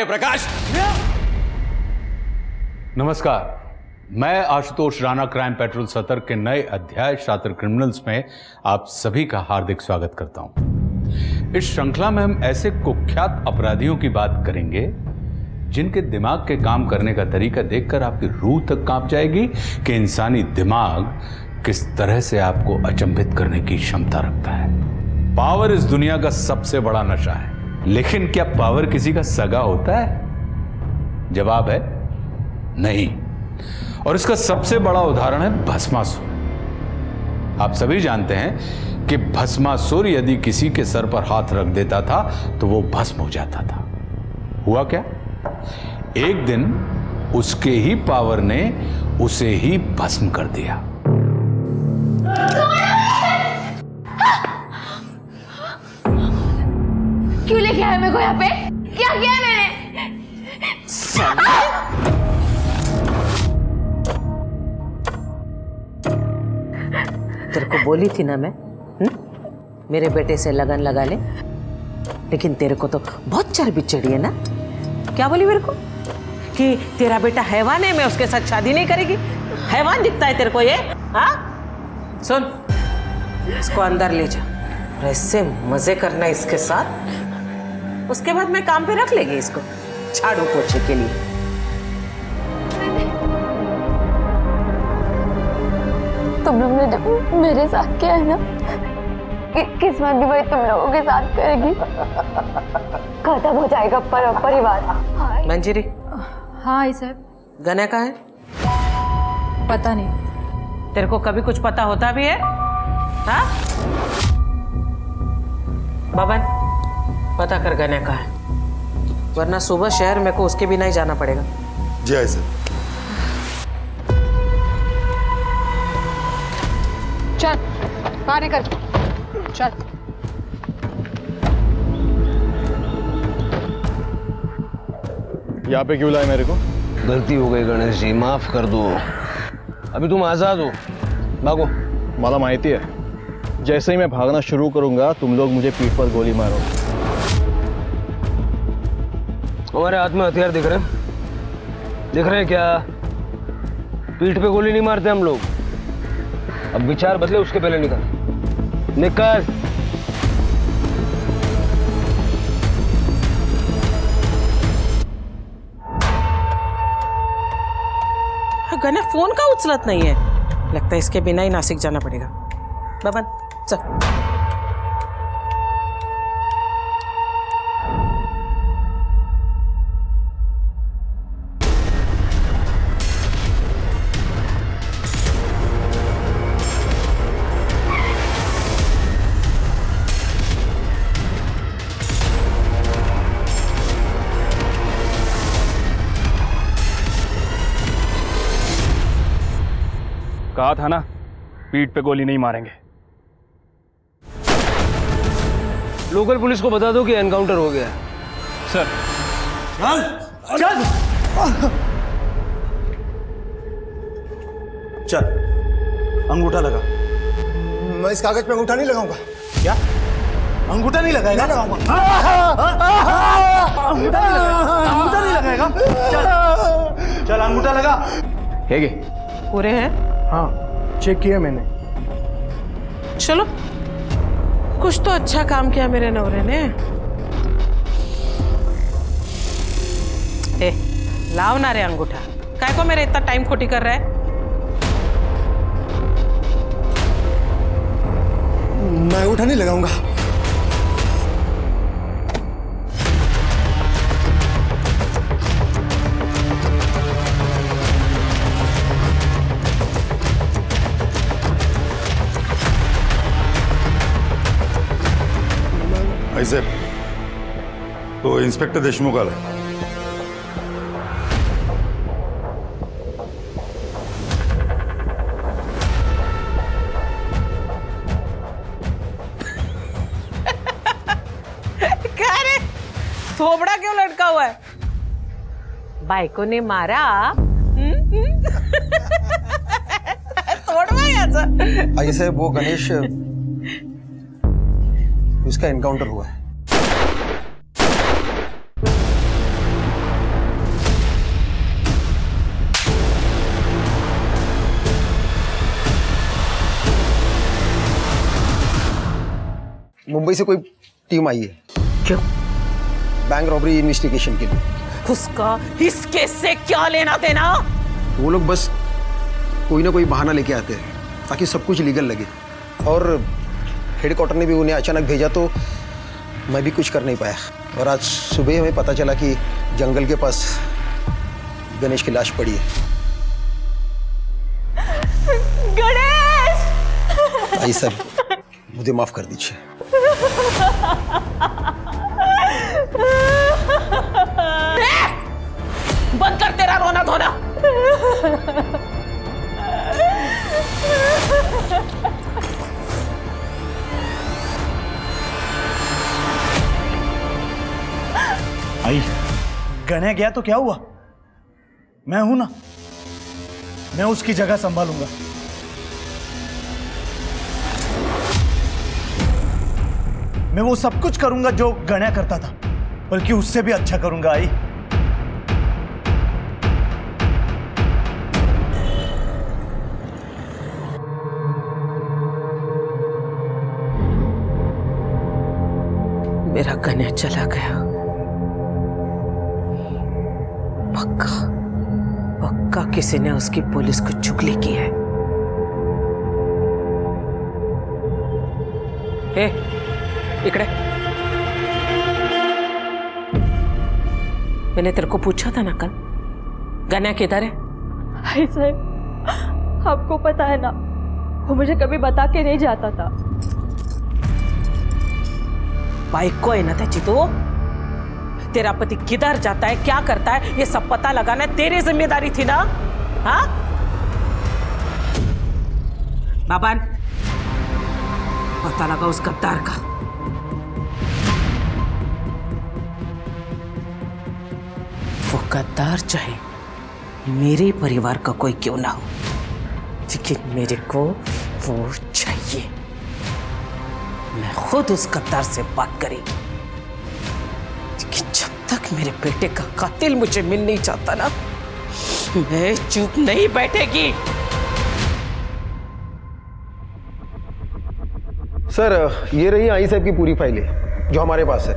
प्रकाश। नमस्कार, मैं Ashutosh Rana crime petrol सतर्क के नए अध्याय शातिर क्रिमिनल्स में आप सभी का हार्दिक स्वागत करता हूं। इस श्रृंखला में हम ऐसे कुख्यात अपराधियों की बात करेंगे जिनके दिमाग के काम करने का तरीका देखकर आपकी रूह तक कांप जाएगी कि इंसानी दिमाग किस तरह से आपको अचंभित करने की क्षमता रखता है। पावर इस दुनिया का सबसे बड़ा नशा है, लेकिन क्या पावर किसी का सगा होता है? जवाब है नहीं। और इसका सबसे बड़ा उदाहरण है भस्मासुर। आप सभी जानते हैं कि भस्मासुर यदि किसी के सर पर हाथ रख देता था तो वो भस्म हो जाता था। हुआ क्या? एक दिन उसके ही पावर ने उसे ही भस्म कर दिया। क्यों लेके आया मेरे को यहाँ पे? क्या किया मैंने? तेरे को बोली थी ना मैं, मेरे बेटे से लगन लगा ले, लेकिन तेरे को तो बहुत चर्बी चढ़ी है ना। क्या बोली मेरे को कि तेरा बेटा हैवान है, मैं उसके साथ शादी नहीं करेगी? हैवान दिखता है तेरे को ये? हाँ, सुन, इसको अंदर ले जा, ऐसे मजे करना इसके साथ, उसके बाद मैं काम पे रख लेगी इसको झाड़ू पोछे के लिए। तुम लोग ने जो मेरे साथ किया है ना, किस्मत भी वही तुम लोगों के साथ करेगी। खत्म हो जाएगा परिवार। मंजरी। हाँ साहब। गने का है? पता नहीं। तेरे को कभी कुछ पता होता भी है? हाँ? बबन, पता कर गने का है, वरना सुबह शहर मेरे को उसके बिना ही जाना पड़ेगा। जी आई सर। चल बाहर निकल, चल। यहाँ पे क्यों लाए मेरे को? गलती हो गई गणेश जी, माफ कर दो। अभी तुम आजाद हो, भागो। मला माहिती है, जैसे ही मैं भागना शुरू करूंगा तुम लोग मुझे पीठ पर गोली मारो। हमारे हाथ में हथियार दिख रहे हैं? दिख रहे हैं क्या? पीठ पे गोली नहीं मारते हम लोग। अब विचार बदले, उसके पहले निकल निकल। गने फोन का उचलत नहीं है, लगता है इसके बिना ही नासिक जाना पड़ेगा। बबन चल। कहा था ना, पीठ पे गोली नहीं मारेंगे। लोकल पुलिस को बता दो कि एनकाउंटर हो गया। सर। चल चल चल, अंगूठा लगा। मैं इस कागज पे अंगूठा नहीं लगाऊंगा। क्या? अंगूठा नहीं लगाएगा? नहीं लगाऊंगा। अंगूठा नहीं लगाएगा? चल चल, अंगूठा लगा। हेगे पूरे हैं? हाँ, चेक किया मैंने। चलो, कुछ तो अच्छा काम किया मेरे नवरे ने। ए, लाओ ना रे अंगूठा, काय को मेरे इतना टाइम खोटी कर रहा है? मैं अंगूठा नहीं लगाऊंगा। ऐसे तो इंस्पेक्टर देशमुख आला। क्या रे, थोबड़ा क्यों लटका हुआ है? बायको ने मारा। तोड़वा याचा। ऐसे वो गणेश, उसका एनकाउंटर हुआ है। मुंबई से कोई टीम आई है क्यों? बैंक रॉबरी इन्वेस्टिगेशन के लिए। उसका इस केस से क्या लेना देना? वो लोग बस कोई ना कोई बहाना लेके आते हैं ताकि सब कुछ लीगल लगे, और हेडक्वार्टर ने भी उन्हें अचानक भेजा तो मैं भी कुछ कर नहीं पाया। और आज सुबह हमें पता चला कि जंगल के पास गणेश की लाश पड़ी है। गणेश! आई सर, मुझे माफ कर दीजिए। बंद कर तेरा रोना धोना। आई, गणे गया तो क्या हुआ? मैं हूं ना, मैं उसकी जगह संभालूंगा। मैं वो सब कुछ करूंगा जो गण्या करता था, बल्कि उससे भी अच्छा करूंगा। आई, मेरा गण्या चला गया। पक्का पक्का किसी ने उसकी पुलिस को चुगली की है। ए, इकड़े। मैंने तेरे को पूछा था ना कल, गण्या किधर है? हाय साहब, आपको पता है ना, वो मुझे कभी बता के नहीं जाता था। बाइक को है ना त्याची तो? तेरा पति किधर जाता है, क्या करता है, ये सब पता लगाना तेरी जिम्मेदारी थी ना? हाँ बाबान, पता लगा उस गद्दार का। वो गद्दार चाहे मेरे परिवार का कोई क्यों ना हो, लेकिन मेरे को वो चाहिए। मैं खुद उस गद्दार से बात करेगी, लेकिन जब तक मेरे बेटे का कातिल मुझे मिल नहीं चाहता ना, मैं चुप नहीं बैठेगी। सर, ये रही आई साहब की पूरी फाइलें जो हमारे पास है।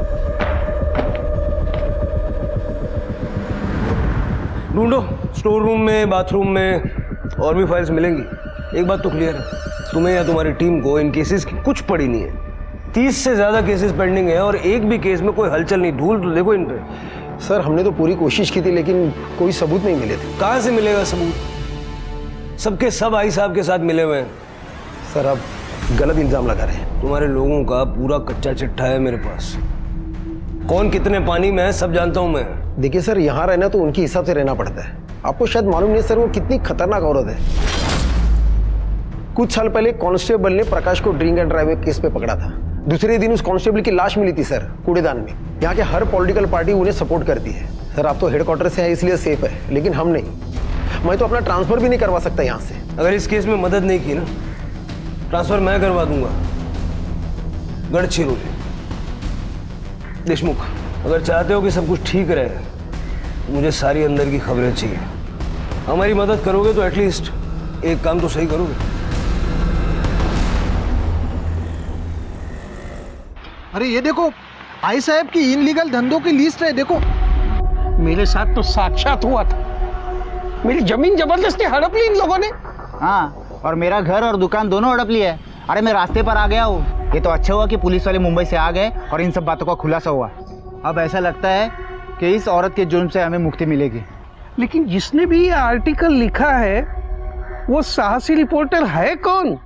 ढूंढो, स्टोर रूम में, बाथरूम में, और भी फाइल्स मिलेंगी। एक बात तो क्लियर है, तुम्हें या तुम्हारी टीम को इन केसेस की कुछ पड़ी नहीं है। 30 से ज्यादा केसेस पेंडिंग है और एक भी केस में कोई हलचल नहीं। धूल तो देखो इन पे। सर, हमने तो पूरी कोशिश की थी लेकिन कोई सबूत नहीं मिले थे। कहां से मिलेगा सबूत? सबके सब आई साहब के साथ मिले हुए हैं। सर, आप गलत इल्जाम लगा रहे हैं। तुम्हारे लोगों का पूरा कच्चा चिट्ठा है मेरे पास। कौन कितने पानी में है सब जानता हूं मैं। देखिए सर, यहाँ रहना तो उनके हिसाब से रहना पड़ता है। आपको शायद मालूम नहीं सर, वो कितनी खतरनाक औरत है। कुछ साल पहले कांस्टेबल ने प्रकाश को ड्रिंक एंड ड्राइव केस पे पकड़ा था। दूसरे दिन उस कांस्टेबल की लाश मिली थी सर, कूड़ेदान में। यहाँ के हर पॉलिटिकल पार्टी उन्हें सपोर्ट करती है। सर, आप तो हेडक्वार्टर से हैं इसलिए सेफ है, लेकिन हम नहीं। मैं तो अपना ट्रांसफर भी नहीं करवा सकता यहाँ से। अगर इस केस में मदद नहीं की ना, ट्रांसफर मैं करवा दूंगा गढ़चिरौली। देशमुख, अगर चाहते हो कि सब कुछ ठीक रहे तो मुझे सारी अंदर की खबरें चाहिए। हमारी मदद करोगे तो एटलीस्ट एक काम तो सही करोगे। अरे ये देखो, आई साहब की इनलीगल धंधों की लिस्ट है। देखो, मेरे साथ तो साक्षात हुआ था। मेरी जमीन जबरदस्ती हड़प ली इन लोगों ने। हाँ, और मेरा घर और दुकान दोनों हड़प लिया है। अरे मैं रास्ते पर आ गया हूँ। ये तो अच्छा हुआ कि पुलिस वाले मुंबई से आ गए और इन सब बातों का खुलासा हुआ। अब ऐसा लगता है कि इस औरत के जुर्म से हमें मुक्ति मिलेगी। लेकिन जिसने भी ये आर्टिकल लिखा है वो साहसी रिपोर्टर है कौन?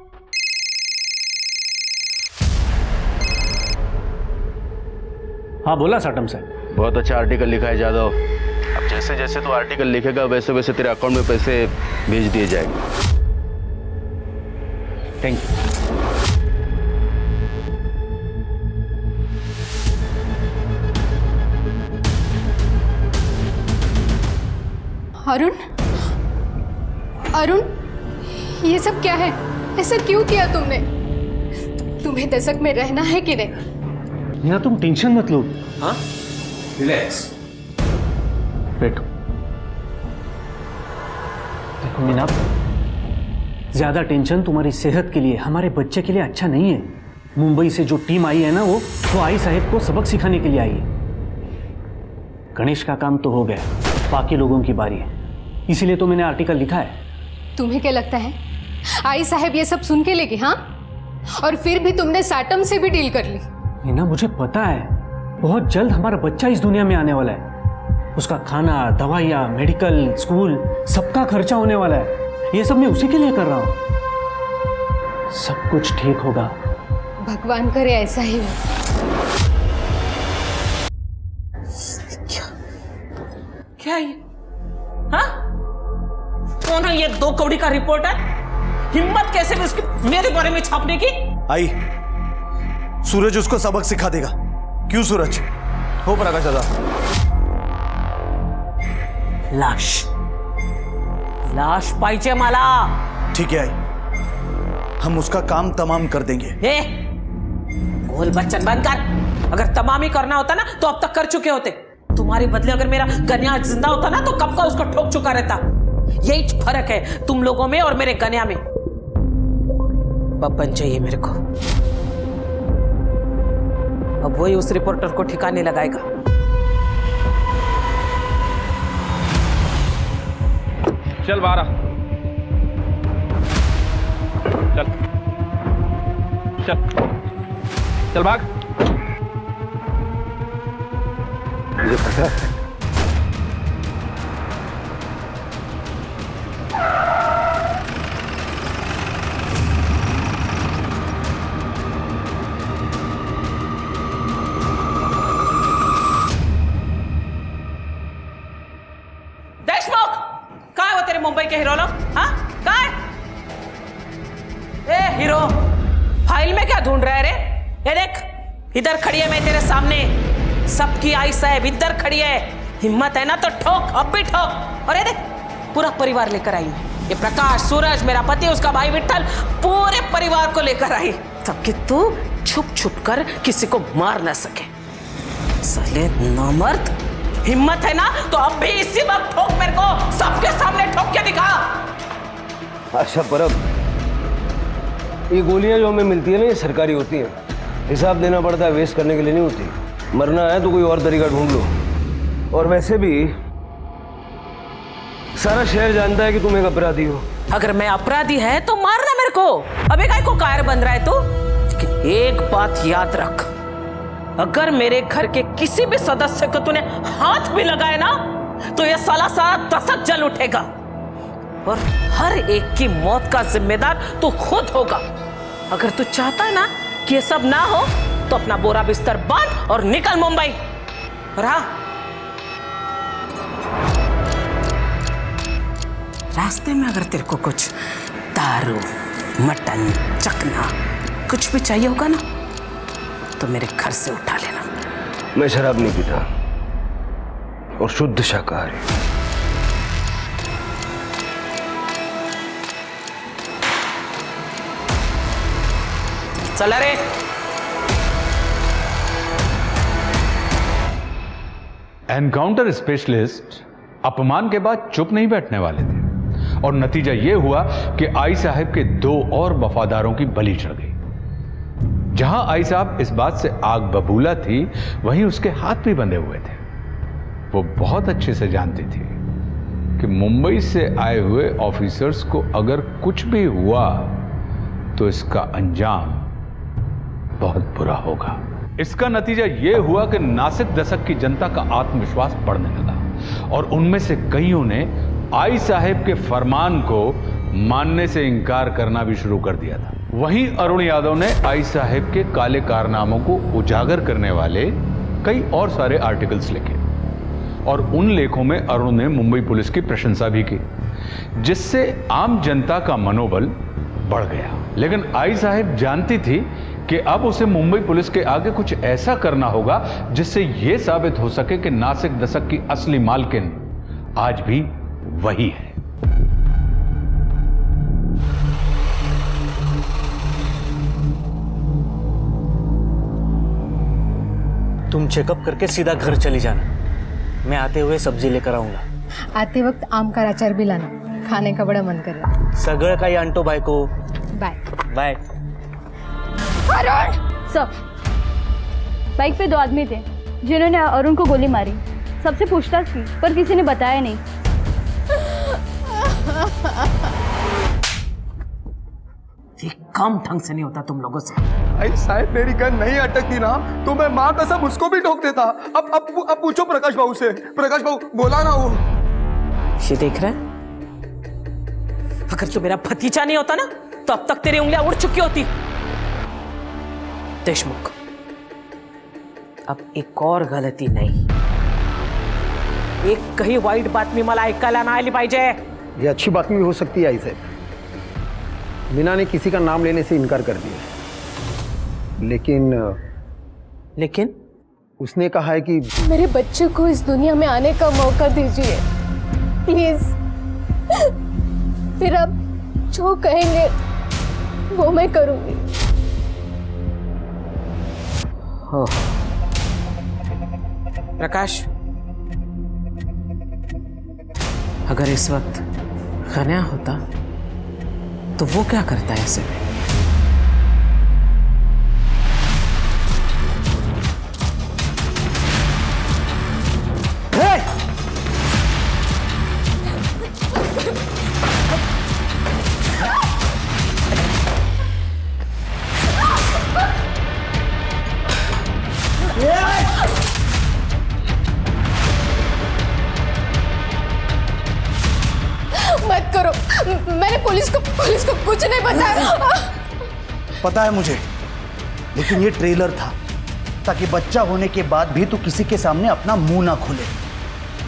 हाँ बोला साटम साहब। बहुत अच्छा आर्टिकल लिखा है जादव। अब जैसे जैसे तो आर्टिकल लिखेगा वैसे वैसे तेरे अकाउंट में पैसे भेज दिए जाएंगे। Thank you. अरुण, अरुण, ये सब क्या है? ऐसा क्यों किया तुमने? तुम्हें दशक में रहना है कि नहीं? मीना तुम टेंशन मत लो। हाँ, रिलैक्स, बैठो। देखो मीना, ज्यादा टेंशन तुम्हारी सेहत के लिए, हमारे बच्चे के लिए अच्छा नहीं है। मुंबई से जो टीम आई है ना, वो आई साहब को सबक सिखाने के लिए आई है। गणेश का काम तो हो गया, बाकी लोगों की बारी है, इसीलिए तो मैंने आर्टिकल लिखा है। तुम्हें क्या लगता है आई साहब ये सब सुन के लेगी? हाँ, और फिर भी तुमने साटम से भी डील कर ली। नीना, मुझे पता है बहुत जल्द हमारा बच्चा इस दुनिया में आने वाला है। उसका खाना, दवाइयाँ, मेडिकल, स्कूल, सबका खर्चा होने वाला है। ये सब मैं उसी के लिए कर रहा हूँ। सब कुछ ठीक होगा। भगवान करे ऐसा ही हो। क्या ये? हाँ? कौन है ये 2 कौड़ी का रिपोर्टर? हिम्मत कैसे भी उसकी मेरे बारे में छापने की? आई, सूरज उसको सबक सिखा देगा। क्यों सूरज? हो प्रकाश दादा। लाश पाहिजे मला। ठीक है आई, हम उसका काम तमाम कर देंगे। गोल बच्चन बंद कर। अगर तमाम ही करना होता ना तो अब तक कर चुके होते। तुम्हारे बदले अगर मेरा गन्या जिंदा होता ना तो कब का उसको ठोक चुका रहता। यही फर्क है तुम लोगों में और मेरे गन्या में। पप्पन चाहिए मेरे को। अब वही उस रिपोर्टर को ठिकाने लगाएगा। चल बारा, चल चल चल भाग। मुझे पता है देशमुख, कहाँ है वो तेरे मुंबई के हीरो लोग? हाँ, कहाँ है? ए हीरो, फाइल में क्या ढूंढ रहा है रे? ये देख, इधर खड़ी है मैं तेरे सामने। सबकी आई साहब इधर खड़ी है। हिम्मत है ना तो ठोक, अब भी ठोक। और ये देख, पूरा परिवार लेकर आई मैं। ये प्रकाश, सूरज, मेरा पति, उसका भाई विट्ठल, पूरे परिवार को लेकर आई। सबके तू छुप छुप कर किसी को मार ना सके। साले नामर्द, हिम्मत है ना तो अब भी इसी वक्त ठोक मेरे को। सबके सामने ठोक के दिखा। अच्छा परब, ये गोलियां जो हमें मिलती है ना, ये सरकारी होती हैं। हिसाब देना पड़ता है, वेस्ट करने के लिए नहीं होती। मरना है तो कोई और तरीका ढूंढ लो। और वैसे भी सारा शहर जानता है कि तुम एक अपराधी हो। अगर मैं अपराधी है तो मारना मेरे को। अबे काय को कायर बन रहा है तू? एक बात याद रख, अगर मेरे घर के किसी भी सदस्य को तूने हाथ भी लगाए ना तो ये साला सारा दशक जल उठेगा और हर एक की मौत का जिम्मेदार तू खुद होगा। अगर तू चाहता है ना कि ये सब ना हो तो अपना बोरा बिस्तर बांध और निकल मुंबई। और हाँ, रास्ते में अगर तेरे को कुछ दारू, मटन, चखना कुछ भी चाहिए होगा ना तो मेरे घर से उठा लेना। मैं शराब नहीं पीता और शुद्ध शाकाहारी। चला रे। एनकाउंटर स्पेशलिस्ट अपमान के बाद चुप नहीं बैठने वाले थे और नतीजा यह हुआ कि आई साहब के 2 और वफादारों की बलि चढ़ गई। जहां आई साहब इस बात से आग बबूला थी, वहीं उसके हाथ भी बंधे हुए थे। वो बहुत अच्छे से जानती थी कि मुंबई से आए हुए ऑफिसर्स को अगर कुछ भी हुआ तो इसका अंजाम बहुत बुरा होगा। इसका नतीजा यह हुआ कि नासिक दशक की जनता का आत्मविश्वास बढ़ने लगा और उनमें से कईयों ने आई साहब के फरमान को मानने से इनकार करना भी शुरू कर दिया था। वहीं अरुण यादव ने आई साहब के काले कारनामों को उजागर करने वाले कई और सारे आर्टिकल्स लिखे और उन लेखों में अरुण ने मुंबई पुलिस की प्रशंसा भी की, जिससे आम जनता का मनोबल बढ़ गया। लेकिन आई साहब जानती थी कि अब उसे मुंबई पुलिस के आगे कुछ ऐसा करना होगा जिससे यह साबित हो सके कि नासिक दशक की असली मालकिन आज भी वही है। तुम चेकअप करके सीधा घर चली जाना, मैं आते हुए सब्जी लेकर आऊंगा। आते वक्त आम का अचार भी लाना, खाने का बड़ा मन कर रहा है। सगळं काही आणतो बायको। Bye bye. Arun! Sir, bike पे 2 आदमी थे जिन्होंने अरुण को गोली मारी। सबसे पूछताछ की पर किसी ने बताया नहीं। ये काम ढंग से नहीं होता तुम लोगों से। आई साहब, मेरी गन नहीं अटकती ना तो मैं माँ कसम उसको भी ठोक देता। अब पूछो प्रकाश बाबू से। प्रकाश बाबू बोला ना वो। ये देख रहा है, अगर तो मेरा भतीजा नहीं होता ना तो अब तक तेरी उंगलियां उड़ चुकी होती। देशमुख, अब एक और गलती नहीं, एक कहीं वाईट बातमी मला ऐकायला नाही आली पाहिजे। ये अच्छी बातमी हो सकती है आई साहब। मीना ने किसी का नाम लेने से इनकार कर दिया, लेकिन उसने कहा है कि मेरे बच्चे को इस दुनिया में आने का मौका दीजिए प्लीज। फिर आप जो कहेंगे वो मैं करूंगी। हो प्रकाश, अगर इस वक्त खन्या होता तो वो क्या करता है ऐसे में? मत करो, मैंने पुलिस को कुछ नहीं बताया। पता है मुझे, लेकिन ये ट्रेलर था ताकि बच्चा होने के बाद भी तू किसी के सामने अपना मुंह ना खोले,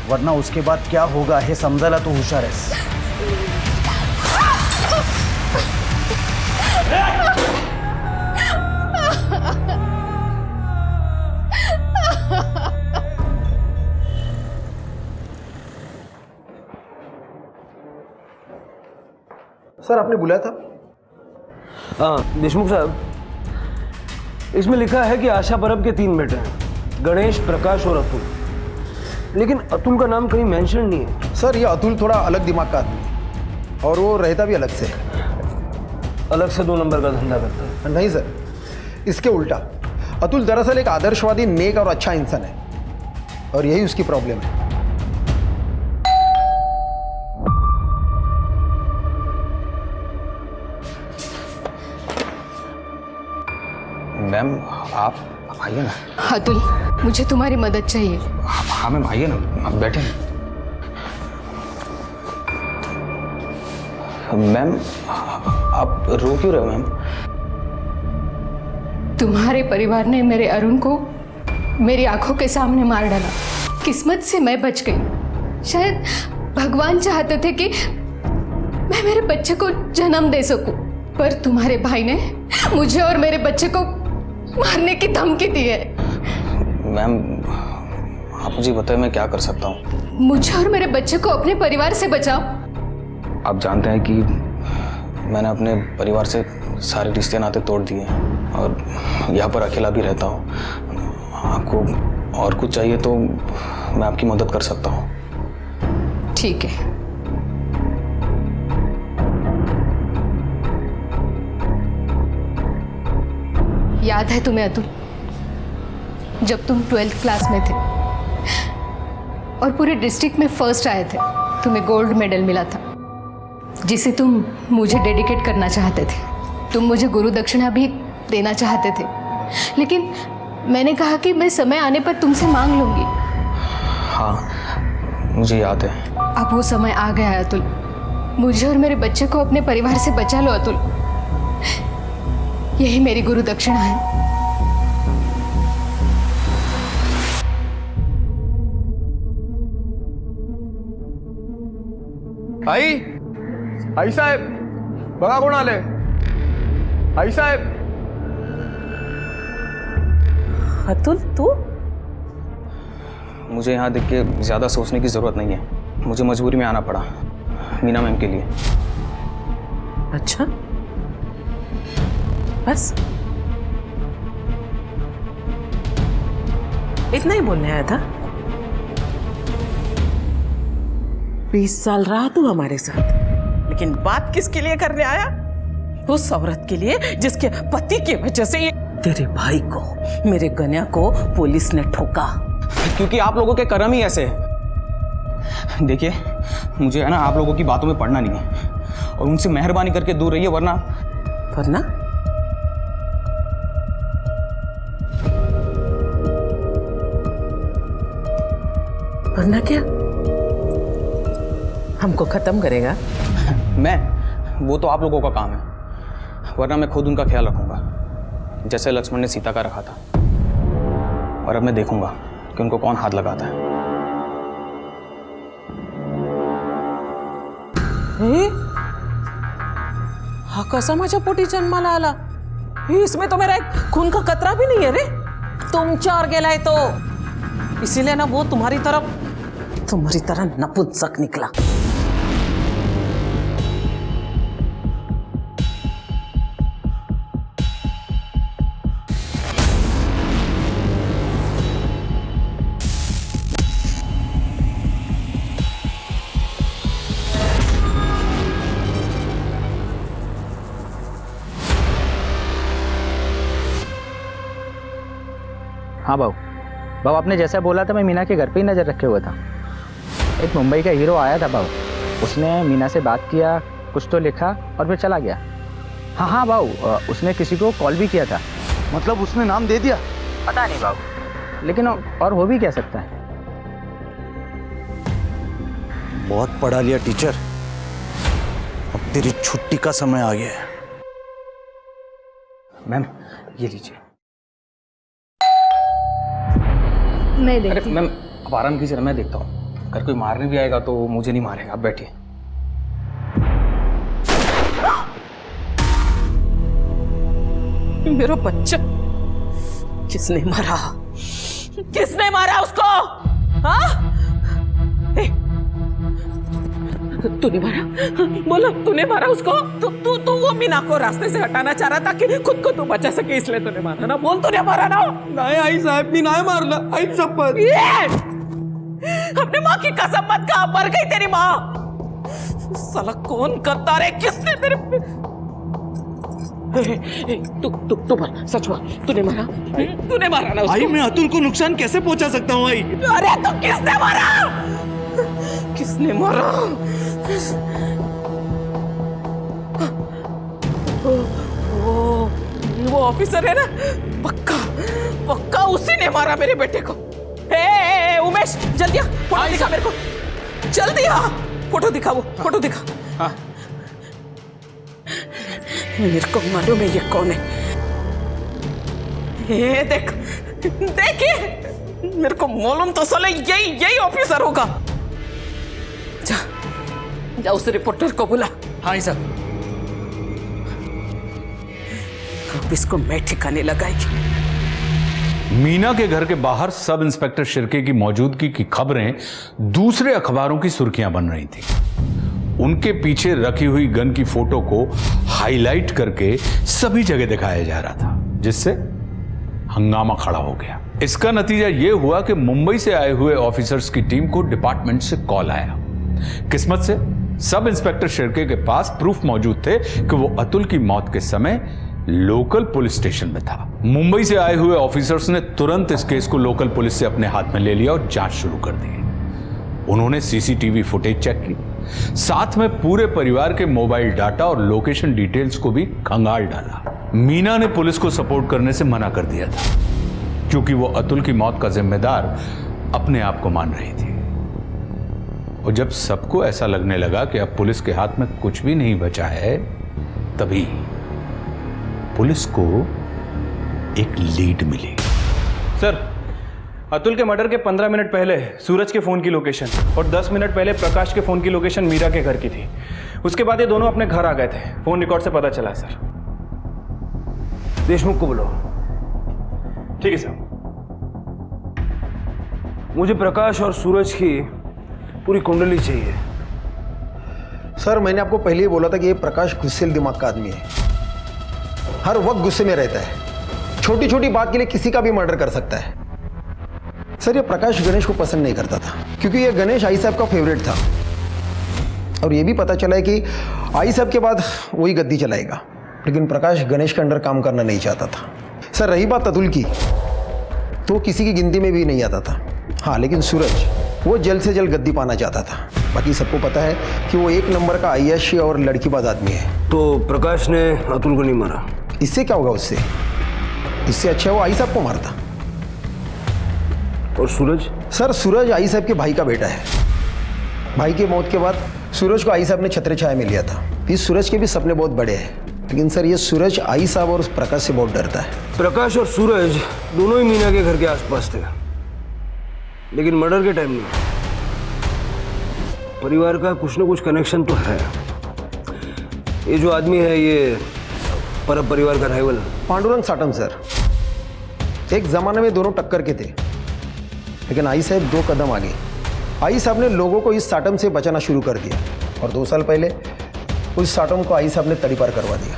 वरना उसके बाद क्या होगा हे समझायला तू हुशार आहेस। सर आपने बुलाया था? हाँ देशमुख साहब, इसमें लिखा है कि आशा परब के 3 बेटे हैं, गणेश, प्रकाश और अतुल। लेकिन अतुल का नाम कहीं मेंशन नहीं है। सर ये अतुल थोड़ा अलग दिमाग का आदमी है और वो रहता भी अलग से। अलग से 2 नंबर का धंधा करता है? नहीं सर, इसके उल्टा। अतुल दरअसल एक आदर्शवादी, नेक और अच्छा इंसान है और यही उसकी प्रॉब्लम है। मैम आप आइए ना। अतुल, मुझे तुम्हारी मदद चाहिए। हाँ मैम आइए ना, आप बैठे। मैम आप रो क्यों रहे हो मैम? तुम्हारे परिवार ने मेरे अरुण को मेरी आंखों के सामने मार डाला। किस्मत से मैं बच गई। शायद भगवान चाहते थे कि मैं मेरे बच्चे को जन्म दे सकूं, पर तुम्हारे भाई ने मुझे और मेरे बच्चे को मारने की धमकी दी है। मैम आप मुझे बताएं मैं क्या कर सकता हूँ? मुझे और मेरे बच्चे को अपने परिवार से बचाओ। आप जानते हैं कि मैंने अपने परिवार से सारे रिश्ते नाते तोड़ दिए हैं और यहाँ पर अकेला भी रहता हूँ। आपको और कुछ चाहिए तो मैं आपकी मदद कर सकता हूँ। ठीक है। याद है तुम्हें अतुल, जब तुम 12th क्लास में थे और पूरे डिस्ट्रिक्ट में फर्स्ट आए थे, तुम्हें गोल्ड मेडल मिला था जिसे तुम मुझे डेडिकेट करना चाहते थे। तुम मुझे गुरु दक्षिणा भी देना चाहते थे, लेकिन मैंने कहा कि मैं समय आने पर तुमसे मांग लूंगी। हाँ मुझे याद है। अब वो समय आ गया है अतुल। मुझे और मेरे बच्चे को अपने परिवार से बचा लो अतुल। यही मेरी गुरु दक्षिणा है। आई साहेब बघा कोण आले। आई साहेब। अतुल तू? मुझे यहाँ देख के ज़्यादा सोचने की ज़रूरत नहीं है, मुझे मजबूरी में आना पड़ा मीना मैम के लिए। अच्छा बस इतना ही बोलने आया था? 20 साल रहा तू हमारे साथ, लेकिन बात किसके लिए करने आया? उस औरत के लिए जिसके पति की वजह से ये तेरे भाई को, मेरे गन्या को पुलिस ने ठोका। क्योंकि आप लोगों के कर्म ही ऐसे हैं। देखिए, मुझे है ना आप लोगों की बातों में पड़ना नहीं है और उनसे मेहरबानी करके दूर रहिए, वरना वरना क्या? हमको खत्म करेगा? वो तो आप लोगों का काम है, वरना मैं खुद उनका ख्याल रखूंगा, जैसे लक्ष्मण ने सीता का रखा था। और अब मैं देखूंगा कि उनको कौन हाथ लगाता है। हा कसा माझ्या पोटी जन्माला आला? इसमें तो मेरा एक खून का कतरा भी नहीं है रे। तुम चार गेलाय तो इसीलिए ना वो तुम्हारी तरह नपुंसक निकला। हाँ बाबू, आपने जैसा बोला था मैं मीना के घर पे ही नज़र रखे हुआ था। एक मुंबई का हीरो आया था बाबू, उसने मीना से बात किया, कुछ तो लिखा और फिर चला गया। हाँ बाबू, उसने किसी को कॉल भी किया था। मतलब उसने नाम दे दिया? पता नहीं बाबू, लेकिन और हो भी क्या सकता है। बहुत पढ़ा लिया टीचर, अब तेरी छुट्टी का समय आ गया है। मैम ये लीजिए। मैं अरे देखती हूँ। मैम आप आराम कीजिए, मैं देखता हूँ। अगर कोई मारने भी आएगा तो मुझे नहीं मारेगा। आप बैठिए। मेरा बच्चा किसने मारा उसको? हाँ? तूने मारा? बोलो, तूने मारा उसको? तू वो मीना को रास्ते से हटाना चाह रहा था कि खुद को तू बचा सके, इसलिए तूने मारा ना? बोल, तूने मारा ना? नहीं आई साहब, मीना मारना आई शपथ। अपनी माँ की कसम मत खा, मर गई तेरी माँ। साला कौन गद्दार है? किसने तेरे तू बोल, सच बोल, तूने मारा ना उसको? आई, मैं अतुल को नुकसान कैसे पहुंचा सकता हूँ आई? अरे तो किसने मारा? वो ऑफिसर है ना, पक्का उसी ने मारा मेरे बेटे को। उमेश, जल्दी आ, फोटो दिखा मेरे को, जल्दी आ, फोटो दिखा, वो फोटो दिखा। हाँ। मेरे को मालूम है ये कौन है। ये देखिए, मेरे को मालूम तो साले यही ऑफिसर होगा। जा उस रिपोर्टर को बुला। हाँ सर। अब इसको मैं ठिकाने लगाएगी। मीना के घर के बाहर सब इंस्पेक्टर शिर्के की मौजूदगी की खबरें दूसरे अखबारों की सुर्खियां बन रही थी। उनके पीछे रखी हुई गन की फोटो को हाईलाइट करके सभी जगह दिखाया जा रहा था, जिससे हंगामा खड़ा हो गया। इसका नतीजा यह हुआ कि मुंबई से आए हुए ऑफिसर्स की टीम को डिपार्टमेंट से कॉल आया। किस्मत से सब इंस्पेक्टर शिर्के के पास प्रूफ मौजूद थे कि वो अतुल की मौत के समय लोकल पुलिस स्टेशन में था। मुंबई से आए हुए ऑफिसर्स ने तुरंत इस केस को लोकल पुलिस से अपने हाथ में ले लिया और जांच शुरू कर दी। उन्होंने सीसीटीवी फुटेज चेक की, साथ में पूरे परिवार के मोबाइल डाटा और लोकेशन डिटेल्स को भी खंगाल डाला। मीना ने पुलिस को सपोर्ट करने से मना कर दिया था, क्योंकि वो अतुल की मौत का जिम्मेदार अपने आप को मान रही थी। और जब सबको ऐसा लगने लगा कि अब पुलिस के हाथ में कुछ भी नहीं बचा है, तभी पुलिस को एक लीड मिली। सर, अतुल के मर्डर के 15 मिनट पहले सूरज के फोन की लोकेशन और 10 मिनट पहले प्रकाश के फोन की लोकेशन मीरा के घर की थी। उसके बाद ये दोनों अपने घर आ गए थे। फोन रिकॉर्ड से पता चला सर। देशमुख को बुलो। ठीक है सर। मुझे प्रकाश और सूरज की पूरी कुंडली चाहिए। सर, मैंने आपको पहले ही बोला था कि ये प्रकाश गुस्सेल दिमाग का आदमी है, हर वक्त गुस्से में रहता है, छोटी छोटी बात के लिए किसी का भी मर्डर कर सकता है। सर, ये प्रकाश गणेश को पसंद नहीं करता था, क्योंकि ये गणेश आई साहब का फेवरेट था, और ये भी पता चला है कि आई साहब के बाद वही गद्दी चलाएगा। लेकिन प्रकाश गणेश के अंडर काम करना नहीं चाहता था। सर रही बात अतुल की, तो किसी की गिनती में भी नहीं आता था। हाँ, लेकिन सूरज वो जल्द से जल्द गद्दी पाना चाहता था। बाकी सबको पता है कि वो एक नंबर का आय्याशी और लड़कीबाज आदमी है। तो प्रकाश ने अतुल को नहीं मारा? इससे क्या होगा उससे? इससे अच्छा वो आई साहब को मारता। और सूरज? सर सूरज आई साहब के भाई का बेटा है। भाई की मौत के बाद सूरज को आई साहब ने छत्र छाया में लिया था। इस सूरज के भी सपने बहुत बड़े हैं, लेकिन सर ये सूरज आई साहब और प्रकाश से बहुत डरता है। प्रकाश और सूरज दोनों ही मीना के घर के आसपास थे, लेकिन मर्डर के टाइम नहीं। परिवार का कुछ ना कुछ कनेक्शन तो है। ये जो आदमी है ये परब परिवार का राइवल पांडुरंग साटम सर। एक जमाने में दोनों टक्कर के थे, लेकिन आई साहब 2 कदम आगे। आई साहब ने लोगों को इस साटम से बचाना शुरू कर दिया और 2 साल पहले उस साटम को आई साहब ने तड़ीपार करवा दिया।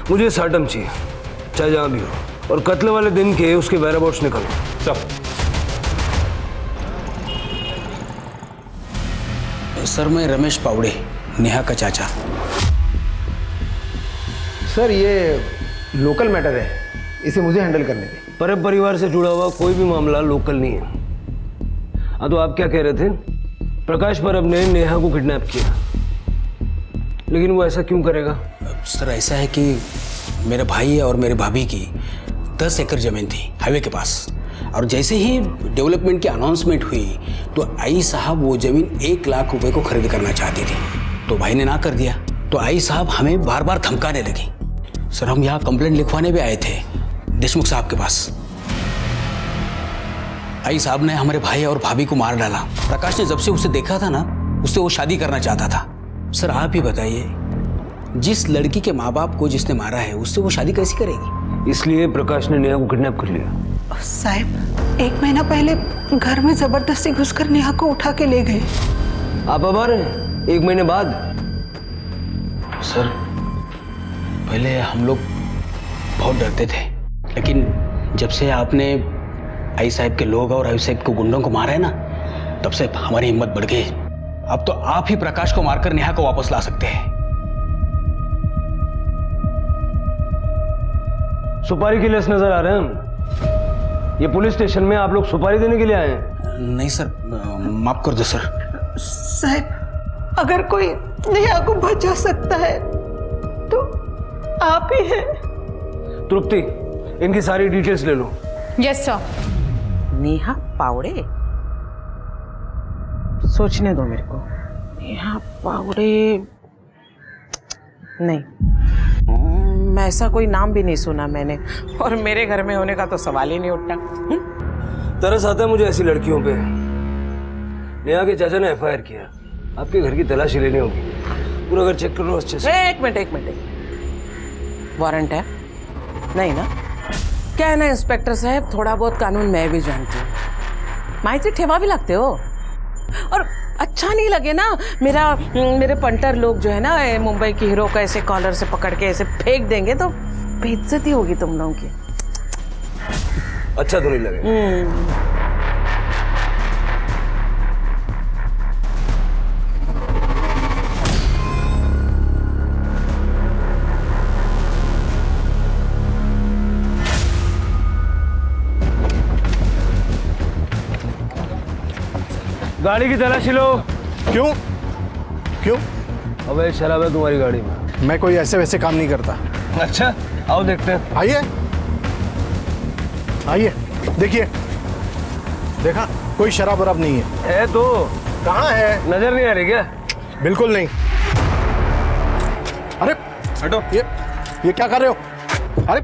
मुझे साटम चाहिए, चाहे जहां भी हो, और कत्ल वाले दिन के उसके बैराबॉट्स निकालो सब। सर मैं रमेश पावड़े, नेहा का चाचा। सर ये लोकल मैटर है, इसे मुझे हैंडल करने दें। परब परिवार से जुड़ा हुआ कोई भी मामला लोकल नहीं है। हाँ, तो आप क्या कह रहे थे? प्रकाश परब ने नेहा को किडनैप किया, लेकिन वो ऐसा क्यों करेगा? सर ऐसा है कि मेरे भाई और मेरे भाभी की 10 एकड़ जमीन थी हाईवे के पास, और जैसे ही डेवलपमेंट की अनाउंसमेंट हुई तो आई साहब वो जमीन 1 लाख रुपए को खरीद करना चाहती थी, तो भाई ने ना कर दिया। तो आई साहब हमें बार बार धमकाने लगी। सर हम यहाँ कंप्लेंट लिखवाने भी आए थे देशमुख साहब के पास। आई साहब ने हमारे भाई और भाभी को मार डाला। प्रकाश ने जब से उसे देखा था ना, उससे वो शादी करना चाहता था। सर आप ही बताइए, जिस लड़की के माँ बाप को जिसने मारा है उससे वो शादी कैसी करेगी? इसलिए प्रकाश ने नेहा को किडनैप कर लिया। साहब 1 महीना पहले घर में जबरदस्ती घुसकर नेहा को उठा के ले गए। आप अब आ रहे हैं 1 महीने बाद? सर पहले हम लोग बहुत डरते थे, लेकिन जब से आपने आई साहब के लोग और आई साहब के गुंडों को मारा है ना, तब से हमारी हिम्मत बढ़ गई। अब तो आप ही प्रकाश को मारकर नेहा को वापस ला सकते हैं। सुपारी के लेस नजर आ रहे हैं हम। ये पुलिस स्टेशन में आप लोग सुपारी देने के लिए आए हैं? नहीं सर, माफ कर दो सर। साहब अगर कोई नेहा को बचा सकता है तो आप ही हैं। तृप्ति, इनकी सारी डिटेल्स ले लो। Yes sir. नेहा पावड़े, सोचने दो मेरे को। नेहा पावड़े नहीं, मैं ऐसा कोई नाम भी नहीं सुना मैंने, और मेरे घर में होने का तो सवाल ही नहीं उठता। तरस आता है मुझे ऐसी लड़कियों पे। नेहा के चाचा ने FIR किया, आपके घर की तलाशी लेनी होगी। पूरा घर चेक करो अच्छे से। एक मिनट, वारंट है? नहीं ना? क्या है ना इंस्पेक्टर साहब, थोड़ा बहुत कानून मैं भी जानती हूँ। माइती ठेवा भी लगते हो, और अच्छा नहीं लगे ना मेरे पंटर लोग जो है ना मुंबई की हीरो को ऐसे कॉलर से पकड़ के ऐसे फेंक देंगे तो बेइज्जती होगी तुम लोगों की। अच्छा तो नहीं लगे। गाड़ी की तलाशी लो। क्यों? अबे शराब है तुम्हारी गाड़ी में। मैं कोई ऐसे वैसे काम नहीं करता। अच्छा आओ देखते हैं। आइए देखिए, देखा कोई शराब वराब नहीं है तो कहाँ है? नजर नहीं आ रही क्या? बिल्कुल नहीं। अरे हटो, ये क्या कर रहे हो? अरे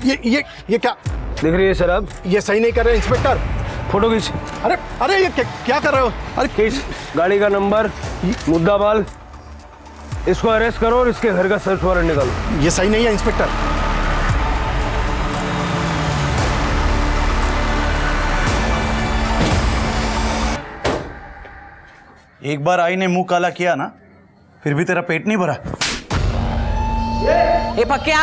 ये क्या दिख रही है शराब? ये सही नहीं कर रहे इंस्पेक्टर। फोटो खींच। अरे ये क्या कर रहे हो? अरे खींच गाड़ी का नंबर, मुद्दा माल, इसको अरेस्ट करो और इसके घर का सर्च वारंट निकालो। ये सही नहीं है इंस्पेक्टर। एक बार आई ने मुंह काला किया ना, फिर भी तेरा पेट नहीं भरा। ए पक्या,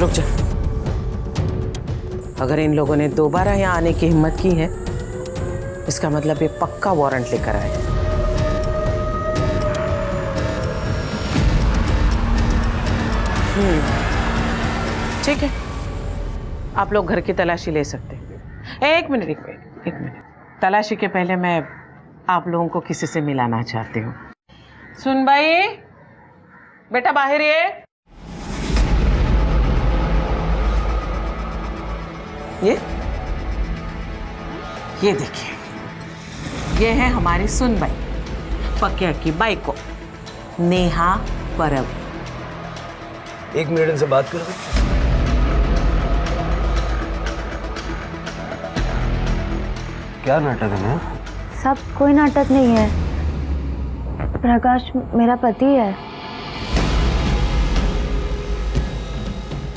रुक जा। अगर इन लोगों ने दोबारा यहाँ आने की हिम्मत की है, इसका मतलब ये पक्का वारंट लेकर आए। ठीक है, आप लोग घर की तलाशी ले सकते हैं। एक मिनट। तलाशी के पहले मैं आप लोगों को किसी से मिलाना चाहती हूँ। सुन भाई, बेटा बाहर ये देखिए, ये है हमारी सुनबाई, पक्या की बाई को, नेहा परब। एक मिनट इनसे बात कर दो। क्या नाटक है ना? सब कोई नाटक नहीं है। प्रकाश मेरा पति है।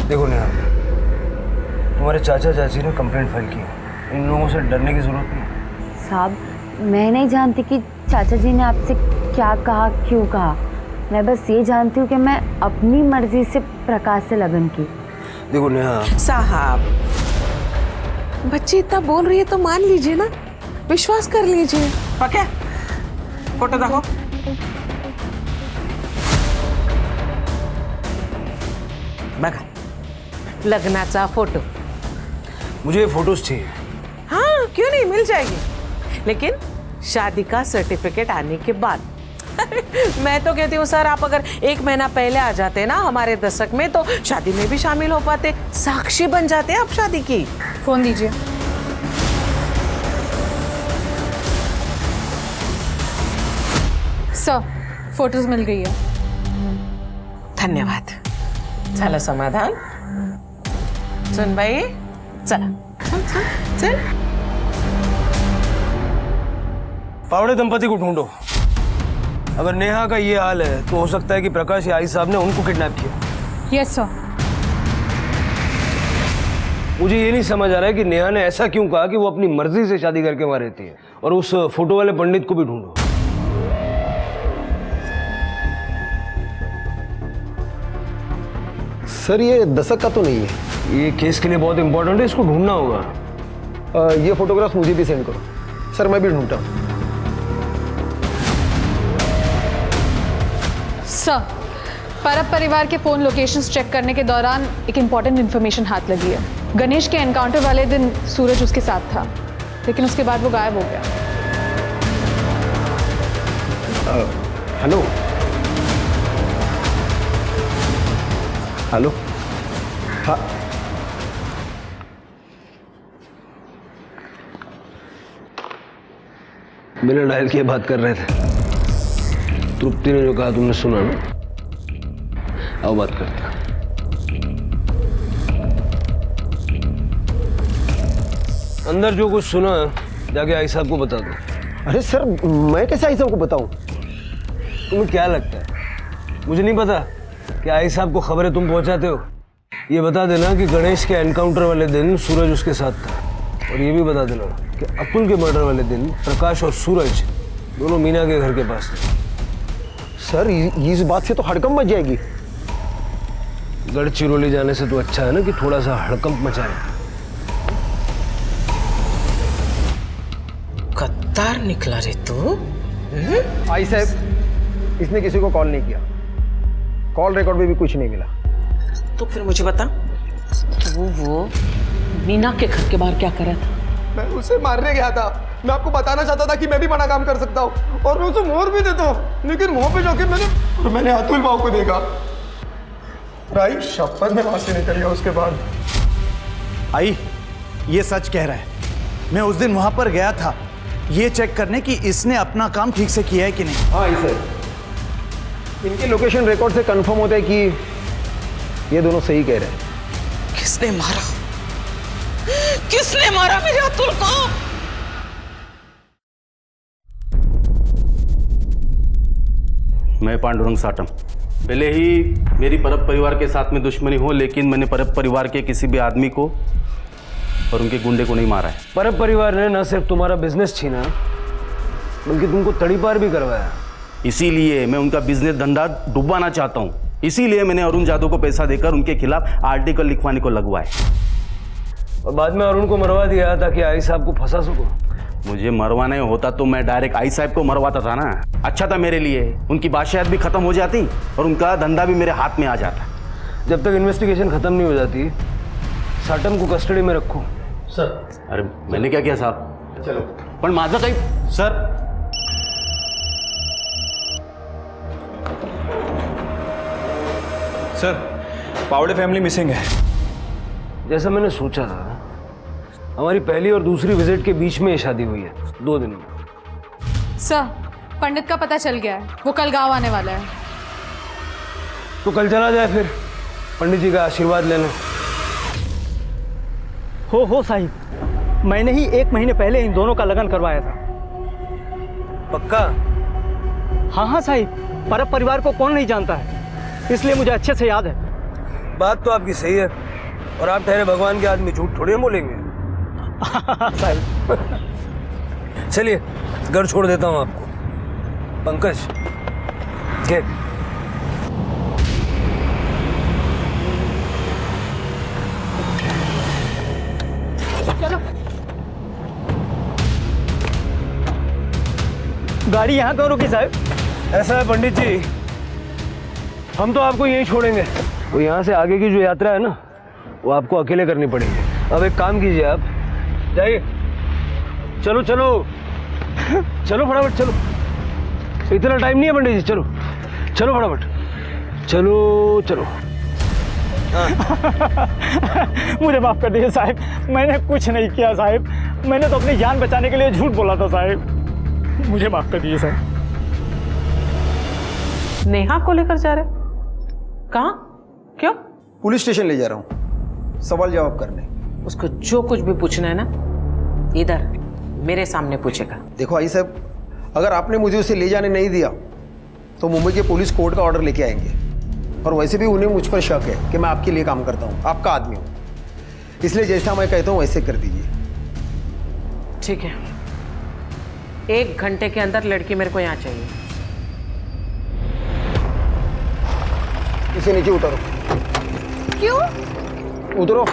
देखो नेहा, तुम्हारे चाचा चाची ने कंप्लेंट फाइल की है। इन लोगों से डरने की जरूरत नहीं। साहब, मैं नहीं जानती कि चाचा जी ने आपसे क्या कहा, क्यों कहा। मैं बस ये जानती हूँ कि मैं अपनी मर्जी से प्रकाश से लगन की। देखो नेहा साहब, बच्ची इतना बोल रही है तो मान लीजिए ना, विश्वास कर लीजिए। पक्या, फोटो देखो। बघा, लग्नाचा फोटो। मुझे ये फोटोज चाहिए। हाँ, क्यों नहीं, मिल जाएगी, लेकिन शादी का सर्टिफिकेट आने के बाद। मैं तो कहती हूँ सर, आप अगर 1 महीना पहले आ जाते ना हमारे दशक में, तो शादी में भी शामिल हो पाते, साक्षी बन जाते आप शादी की। फोन दीजिए। सर, फोटोज मिल गई है। धन्यवाद। झालं समाधान? सुन बाई, चला चल। पावड़े दंपति को ढूंढो। अगर नेहा का ये हाल है तो हो सकता है कि प्रकाश या आई साहब ने उनको किडनैप किया। Yes sir. मुझे ये नहीं समझ आ रहा है कि नेहा ने ऐसा क्यों कहा कि वो अपनी मर्जी से शादी करके वहां रहती है। और उस फोटो वाले पंडित को भी ढूंढो। सर ये दशक का तो नहीं है। ये केस के लिए बहुत इंपॉर्टेंट है, इसको ढूंढना होगा। ये फोटोग्राफ मुझे भी सेंड करो। सर मैं भी ढूंढता हूँ। सर, परब परिवार के फोन लोकेशंस चेक करने के दौरान एक इम्पॉर्टेंट इन्फॉर्मेशन हाथ लगी है। गणेश के एनकाउंटर वाले दिन सूरज उसके साथ था, लेकिन उसके बाद वो गायब हो गया। Hello hello. हाँ, बिना डायल किए बात कर रहे थे। तृप्ति ने जो कहा तुमने सुना ना? आओ बात करते हैं। अंदर जो कुछ सुना जाके आई साहब को बता दो। अरे सर, मैं कैसे आई साहब को बताऊं? तुम्हें क्या लगता है मुझे नहीं पता कि आई साहब को खबरें तुम पहुंचाते हो? ये बता देना कि गणेश के एनकाउंटर वाले दिन सूरज उसके साथ था। और ये भी बता देना कि अतुल के मर्डर वाले दिन प्रकाश और सूरज दोनों मीना के घर के पास थे। सर इस बात से तो हड़कंप मच जाएगी। गढ़चिरौली जाने से तो अच्छा है ना कि थोड़ा सा हड़कंप मचाए। कत्तार निकला रे तू। आई साहब, इसने किसी को कॉल नहीं किया। कॉल रिकॉर्ड में भी कुछ नहीं मिला। तो फिर मुझे बता, तू वो मीना के घर के बाहर क्या कर रहा था? मैं उसे मारने गया था। मैं आपको बताना चाहता था कि मैं भी बड़ा काम कर सकता हूँ और मैं उसे मोहर भी देता हूँ, लेकिन वहां पे जाके मैंने अतुल बाबू को देखा। भाई शपथ में वहां से निकल गया उसके बाद। आई, ये सच कह रहा है। मैं उस दिन वहां पर गया था ये चेक करने कि इसने अपना काम ठीक से किया है कि नहीं। हाँ सर, इनके लोकेशन रिकॉर्ड से कंफर्म होता है कि ये दोनों सही कह रहे हैं। किसने मारा? किसने मारा मेरे अतुल को? मैं पांडुरंग साटम। भले ही मेरी परब परिवार के साथ में दुश्मनी हो, लेकिन मैंने परब परिवार के किसी भी आदमी को और उनके गुंडे को नहीं मारा है। परब परिवार ने न सिर्फ तुम्हारा बिजनेस छीना, बल्कि तुमको तड़ीपार भी करवाया। इसीलिए मैं उनका बिजनेस धंधा डुबाना चाहता हूँ। इसीलिए मैंने अरुण जादव को पैसा देकर उनके खिलाफ आर्टिकल लिखवाने को लगवाया और बाद में अरुण को मरवा दिया ताकि आई साहब को फंसा सको। मुझे मरवाना होता तो मैं डायरेक्ट आई साहब को मरवाता था ना। अच्छा था मेरे लिए, उनकी बादशाहत भी खत्म हो जाती और उनका धंधा भी मेरे हाथ में आ जाता। जब तक इन्वेस्टिगेशन खत्म नहीं हो जाती साटम को कस्टडी में रखो। सर अरे मैंने क्या किया साहब? चलो। पण माझं काही सर सर पावड़े फैमिली मिसिंग है। जैसा मैंने सोचा था, हमारी पहली और दूसरी विजिट के बीच में ये शादी हुई है, 2 दिन में। सर पंडित का पता चल गया है, वो कल गांव आने वाला है। तो कल चला जाए फिर पंडित जी का आशीर्वाद लेने। हो साहिब, मैंने ही 1 महीने पहले इन दोनों का लगन करवाया था। पक्का? हाँ साहिब, परब परिवार को कौन नहीं जानता है, इसलिए मुझे अच्छे से याद है। बात तो आपकी सही है, और आप ठहरे भगवान के आदमी झूठ थोड़ी ना बोलेंगे। साहिब चलिए घर छोड़ देता हूँ आपको। पंकज के चलो, गाड़ी यहाँ क्यों रुकी साहब? ऐसा है पंडित जी, हम तो आपको यहीं छोड़ेंगे, वो यहाँ से आगे की जो यात्रा है ना, वो आपको अकेले करनी पड़ेगी। अब एक काम कीजिए, आप जाइए। चलो चलो चलो फटाफट चलो, इतना टाइम नहीं है पंडित जी, चलो चलो फटाफट चलो चलो। मुझे माफ कर दीजिए साहब, मैंने कुछ नहीं किया साहब, मैंने तो अपनी जान बचाने के लिए झूठ बोला था साहब, मुझे माफ कर दीजिए साहब। नेहा को लेकर जा रहे? कहाँ? क्यों? पुलिस स्टेशन ले जा रहा हूँ सवाल जवाब करने। उसको जो कुछ भी पूछना है ना, इधर मेरे सामने पूछेगा। देखो आई साहब, अगर आपने मुझे उसे ले जाने नहीं दिया तो मुंबई के पुलिस कोर्ट का ऑर्डर लेके आएंगे, और वैसे भी उन्हें मुझ पर शक है कि मैं आपके लिए काम करता हूँ, आपका आदमी हूँ, इसलिए जैसा मैं कहता हूँ वैसे कर दीजिए। ठीक है, 1 घंटे के अंदर लड़की मेरे को यहाँ चाहिए। इसे नीचे उतारो। क्यों? उतरो।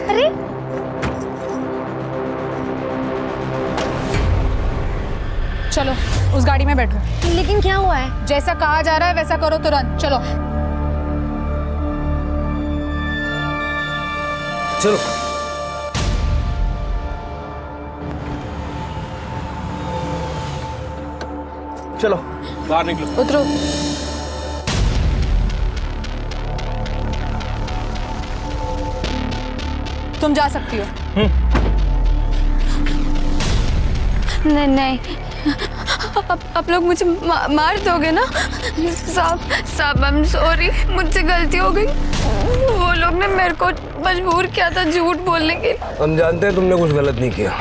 अरे चलो उस गाड़ी में बैठो। लेकिन क्या हुआ है? जैसा कहा जा रहा है वैसा करो तुरंत। चलो चलो चलो बाहर निकलो। उतरो। तुम जा सकती हो। नहीं नहीं, आप लोग मुझे मार दोगे ना? साहब आई एम सॉरी, मुझसे गलती हो गई। वो लोग ने मेरे को मजबूर किया था झूठ बोलने के। हम जानते हैं तुमने कुछ गलत नहीं किया,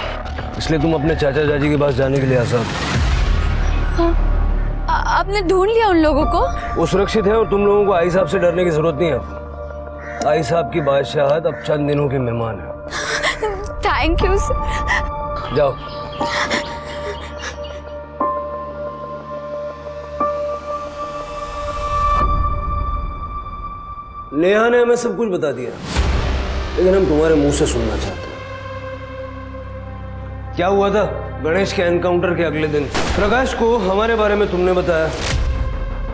इसलिए तुम अपने चाचा चाची के पास जाने के लिए आसान। हाँ, आपने ढूंढ लिया उन लोगों को? वो सुरक्षित है और तुम लोगों को आई साहब से डरने की जरूरत नहीं है। आई साहब की बादशाहत अब चंद दिनों के मेहमान है। Thank you sir. जाओ। नेहा ने हमें सब कुछ बता दिया, लेकिन हम तुम्हारे मुंह से सुनना चाहते हैं। क्या हुआ था गणेश के एनकाउंटर के अगले दिन? प्रकाश को हमारे बारे में तुमने बताया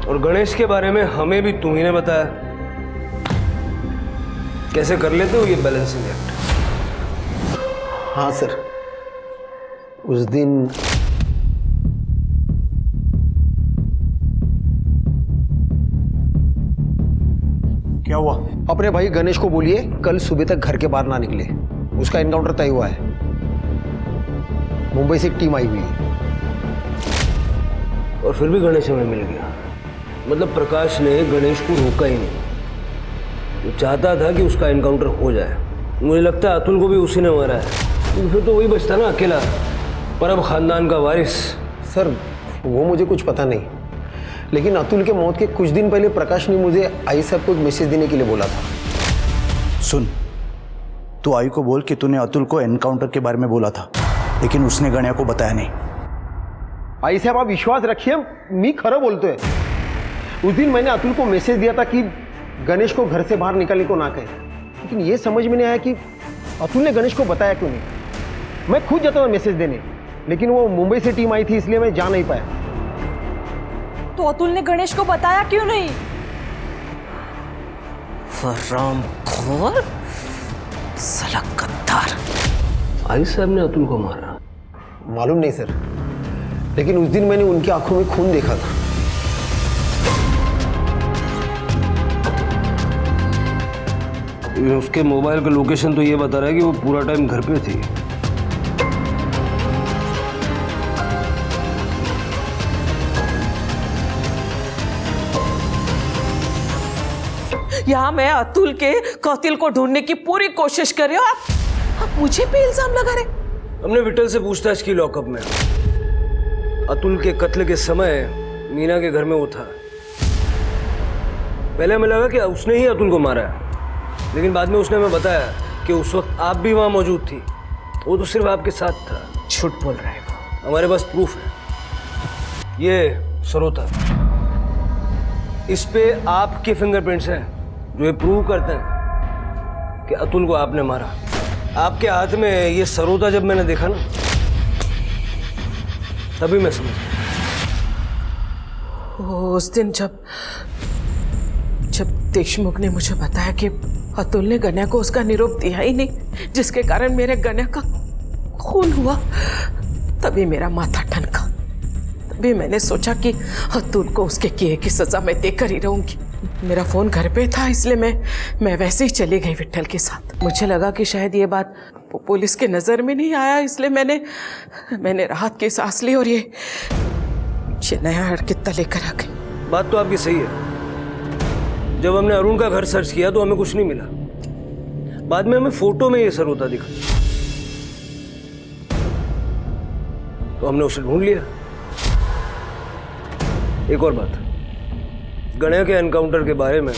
और गणेश के बारे में हमें भी तुम ही ने बताया। कैसे कर लेते हो ये बैलेंसिंग एक्ट? हाँ सर, उस दिन क्या हुआ? अपने भाई गणेश को बोलिए कल सुबह तक घर के बाहर ना निकले, उसका एनकाउंटर तय हुआ है। मुंबई से एक टीम आई हुई है। और फिर भी गणेश हमें मिल गया। मतलब प्रकाश ने गणेश को रोका ही नहीं, वो चाहता था कि उसका एनकाउंटर हो जाए। मुझे लगता है अतुल को भी उसी ने मारा है, फिर तो वही बचता ना अकेला, परब खानदान का वारिस। सर वो मुझे कुछ पता नहीं, लेकिन अतुल के मौत के कुछ दिन पहले प्रकाश ने मुझे आई साहब को एक मैसेज देने के लिए बोला था। सुन, तू आई को बोल कि तूने अतुल को एनकाउंटर के बारे में बोला था, लेकिन उसने गणिया को बताया नहीं। आई साहब आप विश्वास रखिए, मी खरा बोलतोय। उस दिन मैंने अतुल को मैसेज दिया था कि गणेश को घर से बाहर निकलने को ना कहे, लेकिन ये समझ में नहीं आया कि अतुल ने गणेश को बताया क्यों नहीं। मैं खुद जाता था मैसेज देने, लेकिन वो मुंबई से टीम आई थी इसलिए मैं जा नहीं पाया। तो अतुल ने गणेश को बताया क्यों नहीं? हरामखोर, साला गद्दार। आई साहब ने अतुल को मारा? मालूम नहीं सर, लेकिन उस दिन मैंने उनकी आंखों में खून देखा था। उसके मोबाइल का लोकेशन तो ये बता रहा है कि वो पूरा टाइम घर पे थी। यहाँ मैं अतुल के कातिल को ढूंढने की पूरी कोशिश कर रही हूँ, आप मुझे पे इल्जाम लगा रहे। हमने विठल से पूछताछ की लॉकअप में। अतुल के कत्ल के समय मीना के घर में वो था। पहले हमें लगा कि उसने ही अतुल को मारा है, लेकिन बाद में उसने हमें बताया कि उस वक्त आप भी वहां मौजूद थी। वो तो सिर्फ आपके साथ था। झूठ बोल रहा है वो। हमारे पास प्रूफ है। ये सरोता, इस पे आपके फिंगरप्रिंट्स हैं जो ये प्रूव करते हैं कि अतुल को आपने मारा। आपके हाथ में ये सरोता जब मैंने देखा ना, तभी मैं समझ गया। उस दिन जब देशमुख ने मुझे बताया कि अतुल ने गन्या को उसका निरोप दिया ही नहीं, जिसके कारण मेरे गन्या का खून हुआ, तभी मेरा माथा ठनका। तभी मैंने सोचा कि अतुल को उसके किए की सजा मैं देकर ही रहूंगी। मेरा फोन घर पे था, इसलिए मैं वैसे ही चली गई विठल के साथ। मुझे लगा कि शायद ये बात पुलिस के नजर में नहीं आया, इसलिए मैंने राहत की सांस ली और ये नया हरकित्ता लेकर आ गई। बात तो आपकी सही है। जब हमने अरुण का घर सर्च किया तो हमें कुछ नहीं मिला। बाद में हमें फोटो में ये सरोता दिखा, तो हमने उसे ढूंढ लिया। एक और बात, गणेश के एनकाउंटर के बारे में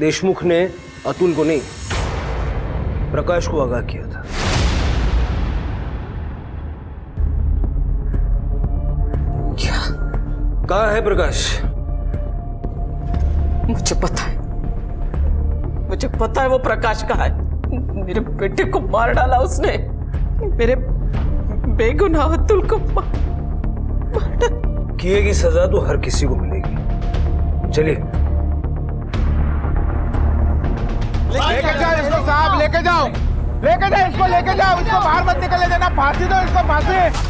देशमुख ने अतुल को नहीं, प्रकाश को आगाह किया था। क्या? कहाँ है प्रकाश? मुझे पता है वो प्रकाश कहाँ है। मेरे बेटे को मार डाला उसने, मेरे बेगुनाह अतुल को मार डाला। किए की सजा तो हर किसी को मिलेगी। चलिए लेके जाओ इसको साहब, लेके जाओ इसको बाहर मत निकलने देना। फांसी दो इसको, फांसी।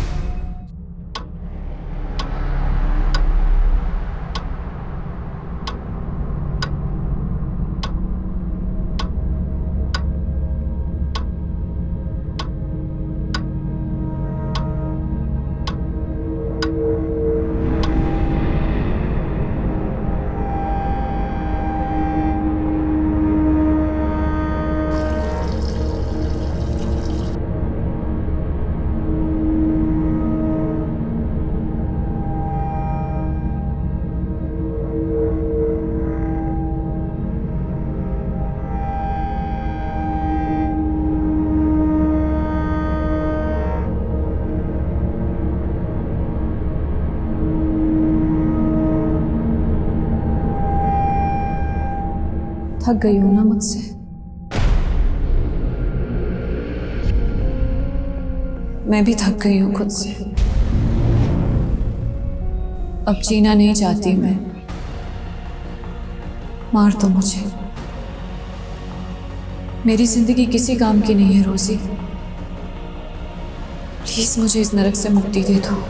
थक गई हो ना मुझसे? मैं भी थक गई हूँ खुद से। अब जीना नहीं चाहती मैं। मार दो मुझे। मेरी जिंदगी किसी काम की नहीं है रोजी। प्लीज मुझे इस नरक से मुक्ति दे दो।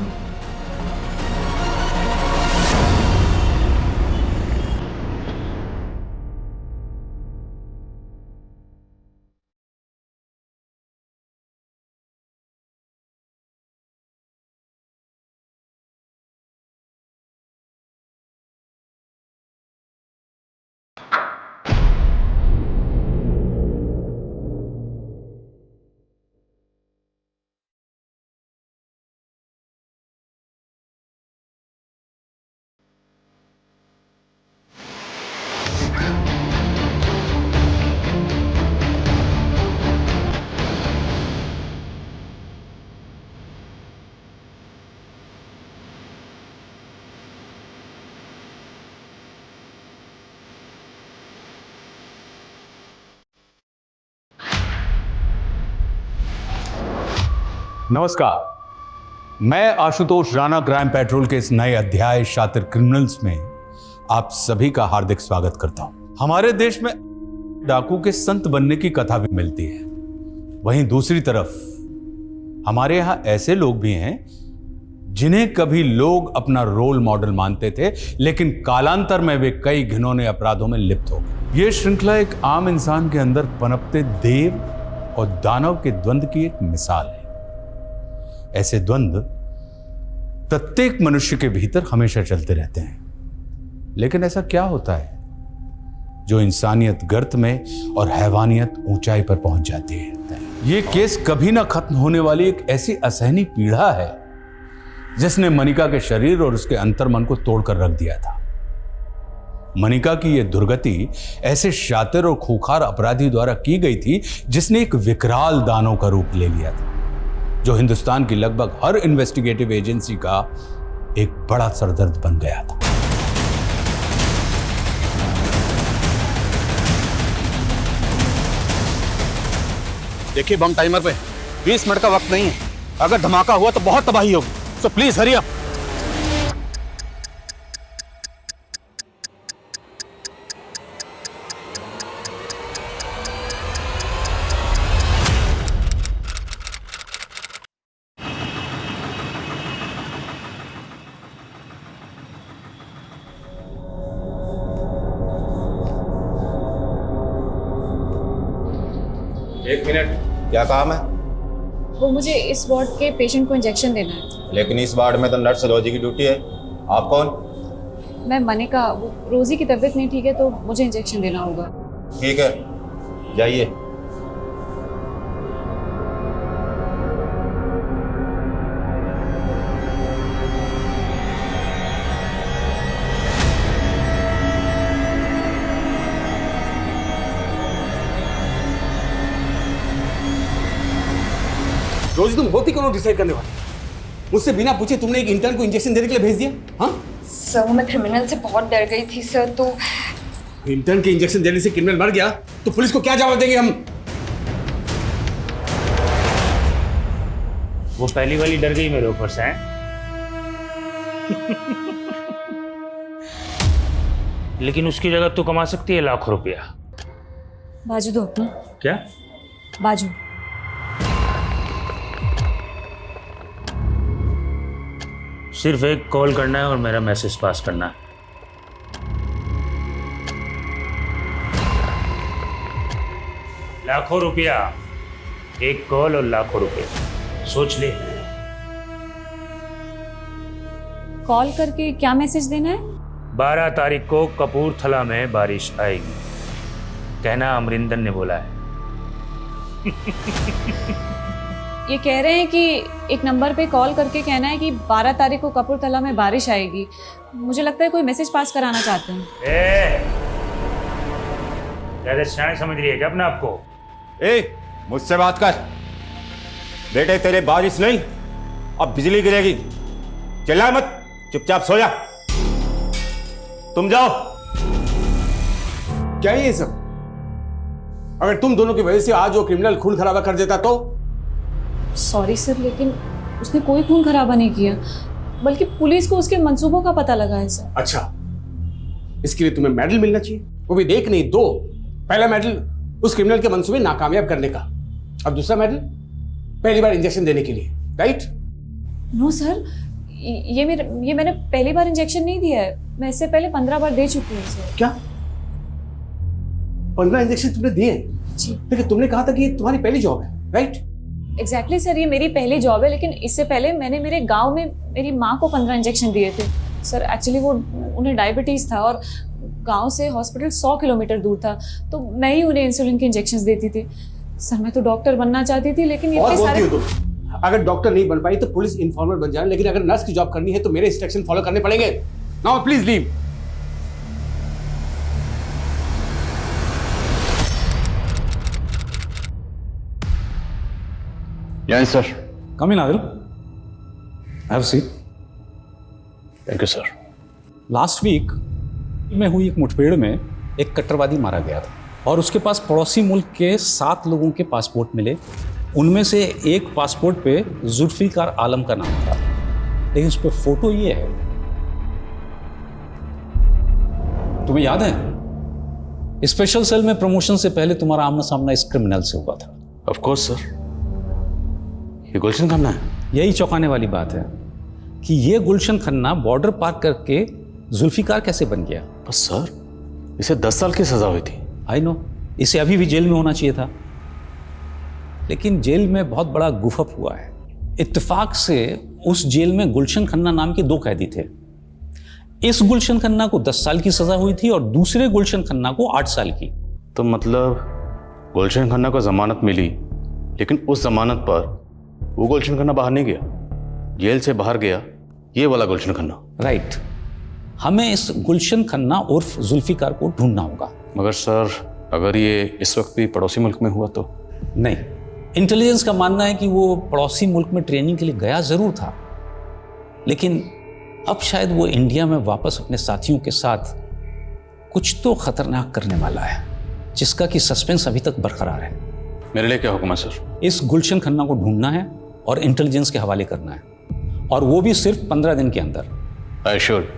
नमस्कार, मैं आशुतोष राणा क्राइम पेट्रोल के इस नए अध्याय शातिर क्रिमिनल्स में आप सभी का हार्दिक स्वागत करता हूं। हमारे देश में डाकू के संत बनने की कथा भी मिलती है। वहीं दूसरी तरफ हमारे यहां ऐसे लोग भी हैं जिन्हें कभी लोग अपना रोल मॉडल मानते थे, लेकिन कालांतर में वे कई घिनौने अपराधों में लिप्त हो गए। यह श्रृंखला एक आम इंसान के अंदर पनपते देव और दानव के द्वंद्व की एक मिसाल है। ऐसे द्वंद्व प्रत्येक मनुष्य के भीतर हमेशा चलते रहते हैं, लेकिन ऐसा क्या होता है जो इंसानियत गर्त में और हैवानियत ऊंचाई पर पहुंच जाती है? ये केस कभी ना खत्म होने वाली एक ऐसी असहनीय पीड़ा है जिसने मनिका के शरीर और उसके अंतर्मन को तोड़कर रख दिया था। मनिका की यह दुर्गति ऐसे शातिर और खूंखार अपराधी द्वारा की गई थी जिसने एक विकराल दानव का रूप ले लिया था, जो हिंदुस्तान की लगभग हर इन्वेस्टिगेटिव एजेंसी का एक बड़ा सरदर्द बन गया था। देखिए बम टाइमर पे 20 मिनट का वक्त नहीं है। अगर धमाका हुआ तो बहुत तबाही होगी, सो प्लीज हरी अप। एक मिनट, क्या काम है? वो मुझे इस वार्ड के पेशेंट को इंजेक्शन देना है। लेकिन इस वार्ड में तो नर्स रोजी की ड्यूटी है। आप कौन? मैं मनिका, वो रोजी की तबीयत नहीं ठीक है तो मुझे इंजेक्शन देना होगा। ठीक है, जाइए। रोजी, तुम होती कौन डिसाइड करने वाली? मुझसे बिना पूछे तुमने एक इंटर्न को इंजेक्शन देने के लिए भेज दिया? हाँ सर, मैं क्रिमिनल से बहुत डर गई थी सर। तो इंटर्न के इंजेक्शन देने से क्रिमिनल मर गया तो पुलिस को क्या जवाब देंगे हम? वो पहली वाली डर गई मेरे ऊपर से। लेकिन उसकी जगह तू कमा सकती है लाखों रुपया। बाजू दो अपना। क्या बाजू? सिर्फ एक कॉल करना है और मेरा मैसेज पास करना है। लाखों रुपया, एक कॉल और लाखों रुपए, सोच ले। कॉल करके क्या मैसेज देना है? 12 तारीख को कपूरथला में बारिश आएगी, कहना अमरिंदर ने बोला है। ये कह रहे हैं कि एक नंबर पे कॉल करके कहना है कि 12 तारीख को कपूरथला में बारिश आएगी। मुझे लगता है कोई मैसेज पास कराना चाहते हैं। ज्यादा शान समझ रही है क्या अपने आप को? मुझसे बात कर। बेटे तेरे बारिश नहीं, अब बिजली गिरेगी। चिल्ला मत, चुपचाप सो जा। तुम जाओ। क्या ये सब? अगर तुम दोनों की वजह से आज वो क्रिमिनल खून खराबा कर देता तो? सॉरी सर, लेकिन उसने कोई खून खराबा नहीं किया, बल्कि पुलिस को उसके मंसूबों का पता लगा है सर। अच्छा, इसके लिए तुम्हें मेडल मिलना चाहिए, वो भी देख नहीं दो। पहला मेडल उस क्रिमिनल के मंसूबे नाकामयाब करने का, अब दूसरा मेडल पहली बार इंजेक्शन देने के लिए, राइट? नो सर, ये मैंने पहली बार इंजेक्शन नहीं दिया है। मैं इससे पहले 15 बार दे चुकी हूँ सर। क्या 15 इंजेक्शन तुमने दिए? जी। लेकिन तुमने कहा था कि ये तुम्हारी पहली जॉब है, राइट? एग्जैक्टली सर, ये मेरी पहली जॉब है, लेकिन इससे पहले मैंने मेरे गांव में मेरी माँ को 15 इंजेक्शन दिए थे सर। एक्चुअली वो उन्हें डायबिटीज़ था और गांव से हॉस्पिटल 100 किलोमीटर दूर था, तो मैं ही उन्हें इंसुलिन के इंजेक्शन देती थी सर। मैं तो डॉक्टर बनना चाहती थी, लेकिन ये सारे... अगर डॉक्टर नहीं बन पाई तो पुलिस इन्फॉर्मर बन जाए, लेकिन अगर नर्स की जॉब करनी है तो मेरे इंस्ट्रक्शन फॉलो करने पड़ेंगे। Now please leave. Yes, sir. Come in, Adil. Have a seat. Thank you sir. Last week में हुई एक मुठभेड़ में एक कट्टरवादी मारा गया था और उसके पास पड़ोसी मुल्क के 7 लोगों के पासपोर्ट मिले। उनमें से एक पासपोर्ट पे जुल्फिकार आलम का नाम था, लेकिन उस पर फोटो ये है। तुम्हें याद है स्पेशल सेल में प्रमोशन से पहले तुम्हारा आमना सामना इस क्रिमिनल से हुआ था। ऑफ कोर्स सर, ये गुलशन खन्ना है। यही चौंकाने वाली बात है कि ये गुलशन खन्ना बॉर्डर पार करके जुल्फिकार कैसे बन गया। बस सर, इसे 10 साल की सजा हुई थी। आई नो, इसे अभी भी जेल में होना चाहिए था, लेकिन जेल में बहुत बड़ा गुफअप हुआ है। इत्तेफाक से उस जेल में गुलशन खन्ना नाम के 2 कैदी थे। इस गुलशन खन्ना को 10 साल की सजा हुई थी और दूसरे गुलशन खन्ना को 8 साल की। तो मतलब गुलशन खन्ना को जमानत मिली, लेकिन उस जमानत पर वो गुलशन खन्ना बाहर नहीं गया, जेल से बाहर गया ये वाला गुलशन खन्ना। राइट। हमें इस गुलशन खन्ना उर्फ जुल्फिकार को ढूंढना होगा। मगर सर, अगर ये इस वक्त भी पड़ोसी मुल्क में हुआ तो? नहीं, इंटेलिजेंस का मानना है कि वो पड़ोसी मुल्क में ट्रेनिंग के लिए गया जरूर था, लेकिन अब शायद वो इंडिया में वापस अपने साथियों के साथ कुछ तो खतरनाक करने वाला है, जिसका कि सस्पेंस अभी तक बरकरार है। मेरे लिए क्या हुक्म है सर? इस गुलशन खन्ना को ढूंढना है और इंटेलिजेंस के हवाले करना है, और वो भी सिर्फ 15 दिन के अंदर। आई श्योर,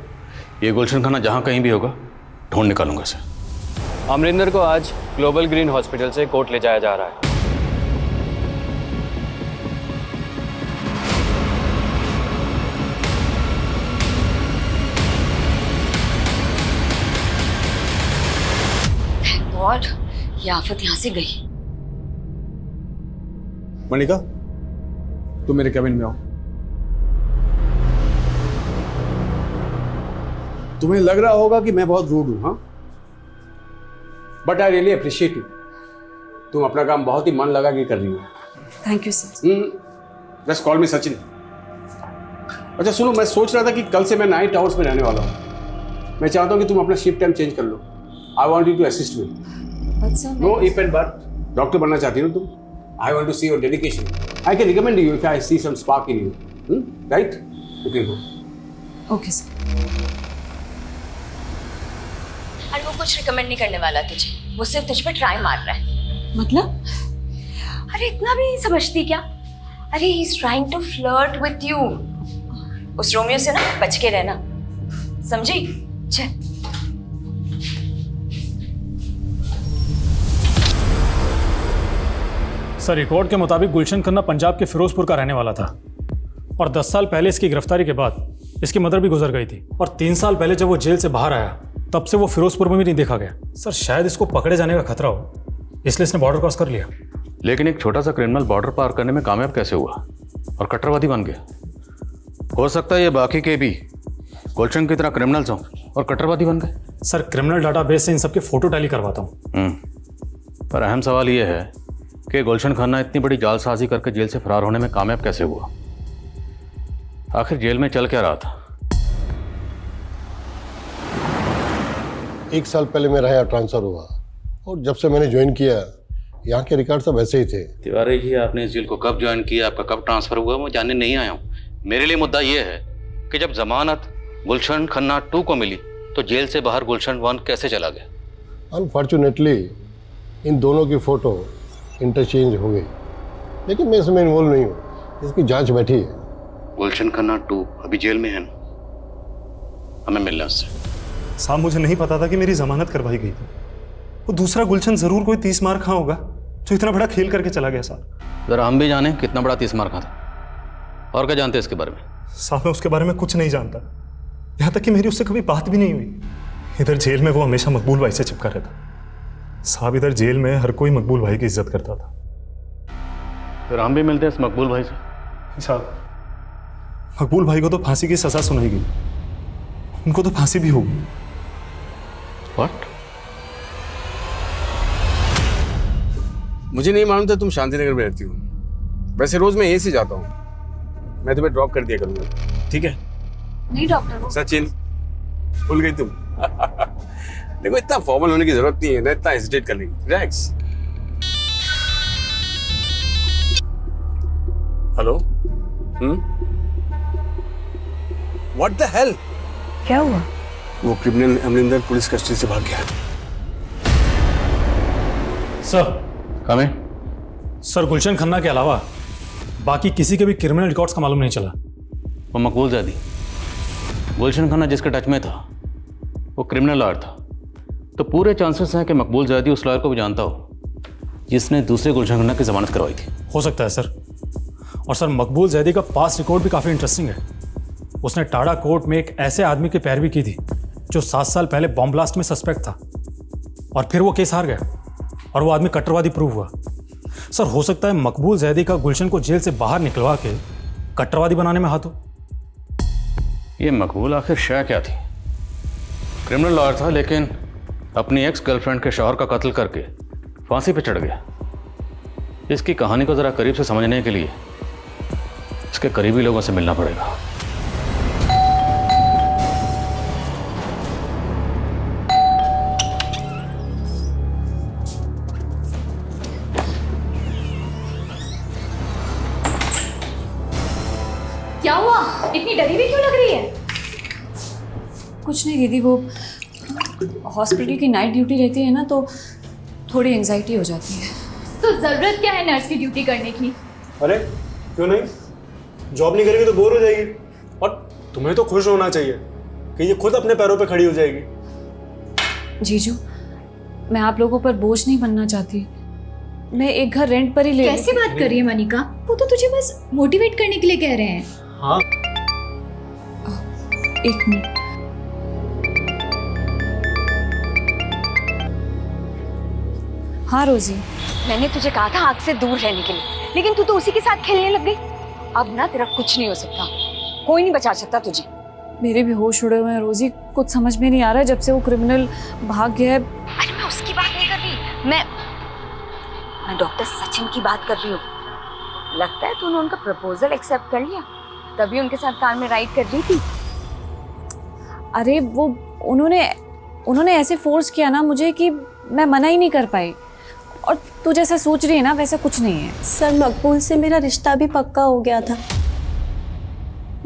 ये गुलशन खन्ना जहाँ कहीं भी होगा ढूंढ निकालूंगा सर। अमरिंदर को आज ग्लोबल ग्रीन हॉस्पिटल से कोर्ट ले जाया जा रहा है। और ये आफत यहाँ से गई। मणिका, तुम मेरे कैबिन में आओ। तुम्हें लग रहा होगा कि मैं बहुत रूड हूं, हाँ? But I really appreciate you. तुम अपना काम बहुत ही मन लगा के कर रही हो। Thank you sir. Just call मी सचिन। अच्छा सुनो, मैं सोच रहा था कि कल से मैं नाइट आवर्स में रहने वाला हूँ। मैं चाहता हूँ कि तुम अपना शिफ्ट टाइम चेंज कर लो। I want you to assist me. No if and but. Doctor बनना चाहती हो तुम? I want to see your dedication. I can recommend you if I see some spark in you. Right? You can go. Okay sir. और वो कुछ recommend नहीं करने वाला तुझे, वो सिर्फ तुझ पे ट्राई मार रहा है। मतलब? अरे इतना भी नहीं समझती क्या? अरे he is trying to flirt with you. उस रोमियो से ना बच के रहना, समझी? चल। सर, रिकॉर्ड के मुताबिक गुलशन खन्ना पंजाब के फिरोजपुर का रहने वाला था और 10 साल पहले इसकी गिरफ्तारी के बाद इसकी मदर भी गुजर गई थी, और 3 साल पहले जब वो जेल से बाहर आया तब से वो फिरोजपुर में भी नहीं देखा गया। सर, शायद इसको पकड़े जाने का खतरा हो, इसलिए इसने बॉर्डर क्रॉस कर लिया। लेकिन एक छोटा सा क्रिमिनल बॉर्डर पार करने में कामयाब कैसे हुआ और कट्टरवादी बन गया? हो सकता है ये बाकी के भी गुलशन की तरह क्रिमिनल्स हों और कट्टरवादी बन गए। सर, क्रिमिनल डाटाबेस से इन सबके फोटो टैली करवाता हूँ। पर अहम सवाल ये है कि गुलशन खन्ना इतनी बड़ी जालसाजी करके जेल से फरार होने में कामयाब कैसे हुआ? आखिर जेल में चल क्या रहा था? 1 साल पहले मेरा यहाँ ट्रांसफर हुआ और जब से मैंने ज्वाइन किया यहाँ के रिकॉर्ड सब ऐसे ही थे। तिवारी जी, आपने इस जेल को कब ज्वाइन किया, आपका कब ट्रांसफर हुआ, मैं जानने नहीं आया हूँ। मेरे लिए मुद्दा ये है कि जब जमानत गुलशन खन्ना 2 को मिली तो जेल से बाहर गुलशन 1 कैसे चला गया? अनफॉर्चुनेटली इन दोनों की फोटो इंटरचेंज हो गई, लेकिन मैं इसमें इन्वॉल्व नहीं हूँ। इसकी जांच बैठी है। गुलशन खन्ना 2 अभी जेल में है ना, हमें मिलना उससे। साहब, मुझे नहीं पता था कि मेरी जमानत करवाई गई थी। वो दूसरा गुलशन जरूर कोई 30 मार खा होगा जो इतना बड़ा खेल करके चला गया। साहब, जरा हम भी जाने कितना बड़ा 30 मार खा था, और क्या जानते हैं इसके बारे में? साहब, मैं उसके बारे में कुछ नहीं जानता, यहाँ तक कि मेरी उससे कभी बात भी नहीं हुई। इधर जेल में वो हमेशा मकबूल भाई से चिपका रहता। साहब, इधर जेल में हर कोई मकबूल भाई की इज्जत करता था। फिर हम भी मिलते हैं इस मकबूल भाई से। साहब, मकबूल भाई को तो फांसी की सजा सुनाई गई, उनको तो फांसी भी होगी। What? मुझे नहीं मालूम था तुम शांतिनगर में रहती हो। वैसे रोज मैं यहीं से जाता हूँ। मैं तुम्हें ड्रॉप कर दिया करूँगा, ठीक है? नहीं डॉक्टर। सचिन, भूल गई तुम? देखो, इतना फॉर्मल होने की जरूरत नहीं है ना, इतना हेजिटेट कर लेंगे। Relax. Hello. What the hell? क्या हुआ? वो क्रिमिनल अमरिंदर पुलिस कस्टडी से भाग गया। सर, कमें? सर, गुलशन खन्ना के अलावा बाकी किसी के भी क्रिमिनल रिकॉर्ड्स का मालूम नहीं चला। वो मकबूल ज़ैदी, गुलशन खन्ना जिसके टच में था वो क्रिमिनल लॉयर था, तो पूरे चांसेस हैं कि मकबूल जैदी उस लॉयर को भी जानता हो जिसने दूसरे गुलशन खन्ना की जमानत करवाई थी। हो सकता है सर। और सर मकबूल जैदी का पास रिकॉर्ड भी काफ़ी इंटरेस्टिंग है। उसने टाड़ा कोर्ट में एक ऐसे आदमी की पैरवी की थी जो 7 साल पहले बॉम्ब ब्लास्ट में सस्पेक्ट था, और फिर वो केस हार गया और वो आदमी कट्टरवादी प्रूव हुआ। सर हो सकता है मकबूल जैदी का गुलशन को जेल से बाहर निकलवा के कट्टरवादी बनाने में हाथ हो। ये मकबूल आखिर शय क्या थी? क्रिमिनल लॉयर था, लेकिन अपनी एक्स गर्लफ्रेंड के शौहर का कत्ल करके फांसी पे चढ़ गया। इसकी कहानी को ज़रा करीब से समझने के लिए इसके करीबी लोगों से मिलना पड़ेगा। क्या हुआ? इतनी डरी हुई क्यों लग रही है? कुछ नहीं दीदी, वो हॉस्पिटल की नाइट ड्यूटी रहती है ना, तो थोड़ी एंजाइटी हो जाती है। तो जरूरत क्या है नर्स की ड्यूटी करने की? अरे क्यों नहीं, जॉब नहीं करेगी तो बोर हो जाएगी, और तुम्हें तो खुश होना चाहिए कि ये खुद अपने पैरों पे खड़ी हो जाएगी। जीजू, मैं आप लोगों पर बोझ नहीं बनना चाहती। मैं एक घर रेंट पर ही ले कैसी बात कर रही है मनिका? वो तो तुझे बस मोटिवेट करने के लिए कह रहे हैं। हाँ, एक मिनट। हाँ रोजी, मैंने तुझे कहा था आग से दूर रहने के लिए, लेकिन तू तो उसी के साथ खेलने लग गई। अब ना तेरा कुछ नहीं हो सकता, कोई नहीं बचा सकता तुझे। मेरे भी होश उड़े हुए हैं रोजी, कुछ समझ में नहीं आ रहा है। जब से वो क्रिमिनल भाग गया है। अरे मैं उसकी बात नहीं कर रही, मैं डॉक्टर सचिन की बात कर रही हूँ। लगता है तूने उनका प्रपोजल एक्सेप्ट कर लिया, तभी उनके साथ कार में राइड कर रही थी। अरे वो उन्होंने ऐसे फोर्स किया ना मुझे कि मैं मना ही नहीं कर पाई। और तू जैसा सोच रही है ना, वैसा कुछ नहीं है। सर मकबूल से मेरा रिश्ता भी पक्का हो गया था,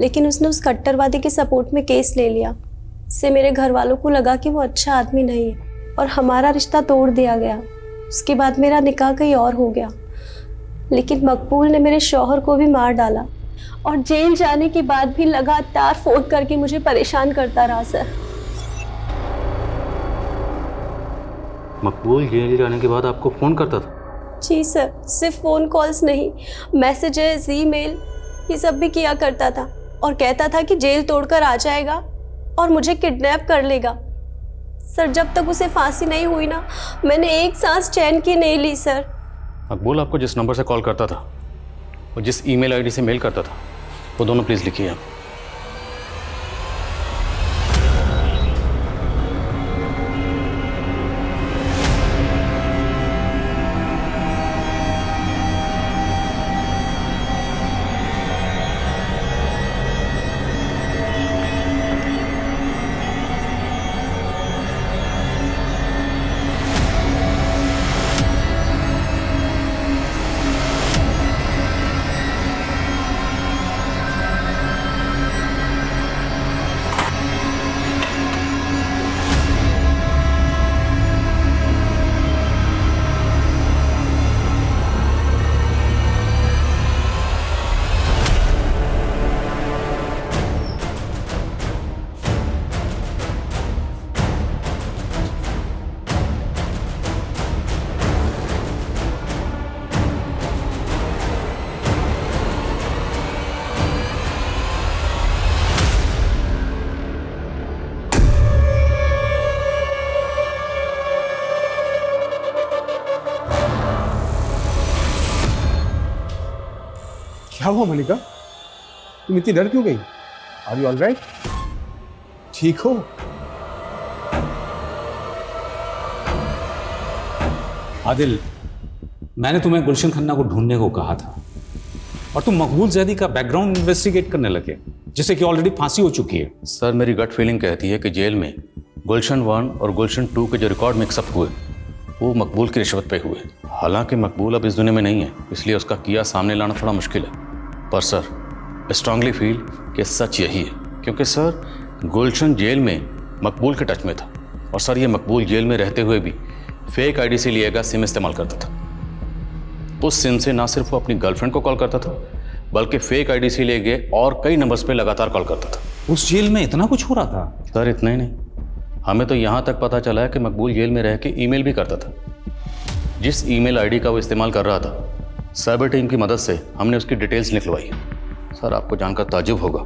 लेकिन उसने उस कट्टरवादी के सपोर्ट में केस ले लिया। इससे मेरे घर वालों को लगा कि वो अच्छा आदमी नहीं है और हमारा रिश्ता तोड़ दिया गया। उसके बाद मेरा निकाह कहीं और हो गया, लेकिन मकबूल ने मेरे शौहर को भी मार डाला और जेल जाने के बाद भी लगातार फोन करके मुझे परेशान करता रहा। सर मकबूल जेल जाने के बाद आपको फ़ोन करता था? जी सर, सिर्फ फ़ोन कॉल्स नहीं, मैसेजेस, ईमेल, ये सब भी किया करता था और कहता था कि जेल तोड़कर आ जाएगा और मुझे किडनैप कर लेगा। सर जब तक उसे फांसी नहीं हुई ना, मैंने एक सांस चैन की नहीं ली। सर मकबूल आपको जिस नंबर से कॉल करता था और जिस ईमेल आईडी से मेल करता था, वो दोनों प्लीज़ लिखिए आप। क्या हुआ मनिका, तुम इतनी डर क्यों गई? Are you all right? ठीक हो? आदिल, मैंने तुम्हें गुलशन खन्ना को ढूंढने को कहा था और तुम मकबूल जैदी का बैकग्राउंड इन्वेस्टिगेट करने लगे, जिससे कि ऑलरेडी फांसी हो चुकी है। सर मेरी गट फीलिंग कहती है कि जेल में गुलशन 1 और गुलशन 2 के जो रिकॉर्ड मिक्सअप हुए वो मकबूल की रिश्वत पे हुए। हालांकि मकबूल अब इस दुनिया में नहीं है, इसलिए उसका किया सामने लाना थोड़ा मुश्किल है। पर सर स्ट्रांगली फील कि सच यही है, क्योंकि सर गुलशन जेल में मकबूल के टच में था और सर ये मकबूल जेल में रहते हुए भी फेक आईडी से लिया गया सिम इस्तेमाल करता था। उस सिम से ना सिर्फ वो अपनी गर्लफ्रेंड को कॉल करता था, बल्कि फेक आईडी से लिए गए और कई नंबर्स पे लगातार कॉल करता था। उस जेल में इतना कुछ हो रहा था? सर इतना ही नहीं, हमें तो यहाँ तक पता चला है कि मकबूल जेल में रह के ईमेल भी करता था। जिस ईमेल आईडी का वो इस्तेमाल कर रहा था, साइबर टीम की मदद से हमने उसकी डिटेल्स निकलवाई। सर, आपको जानकर ताज्जुब होगा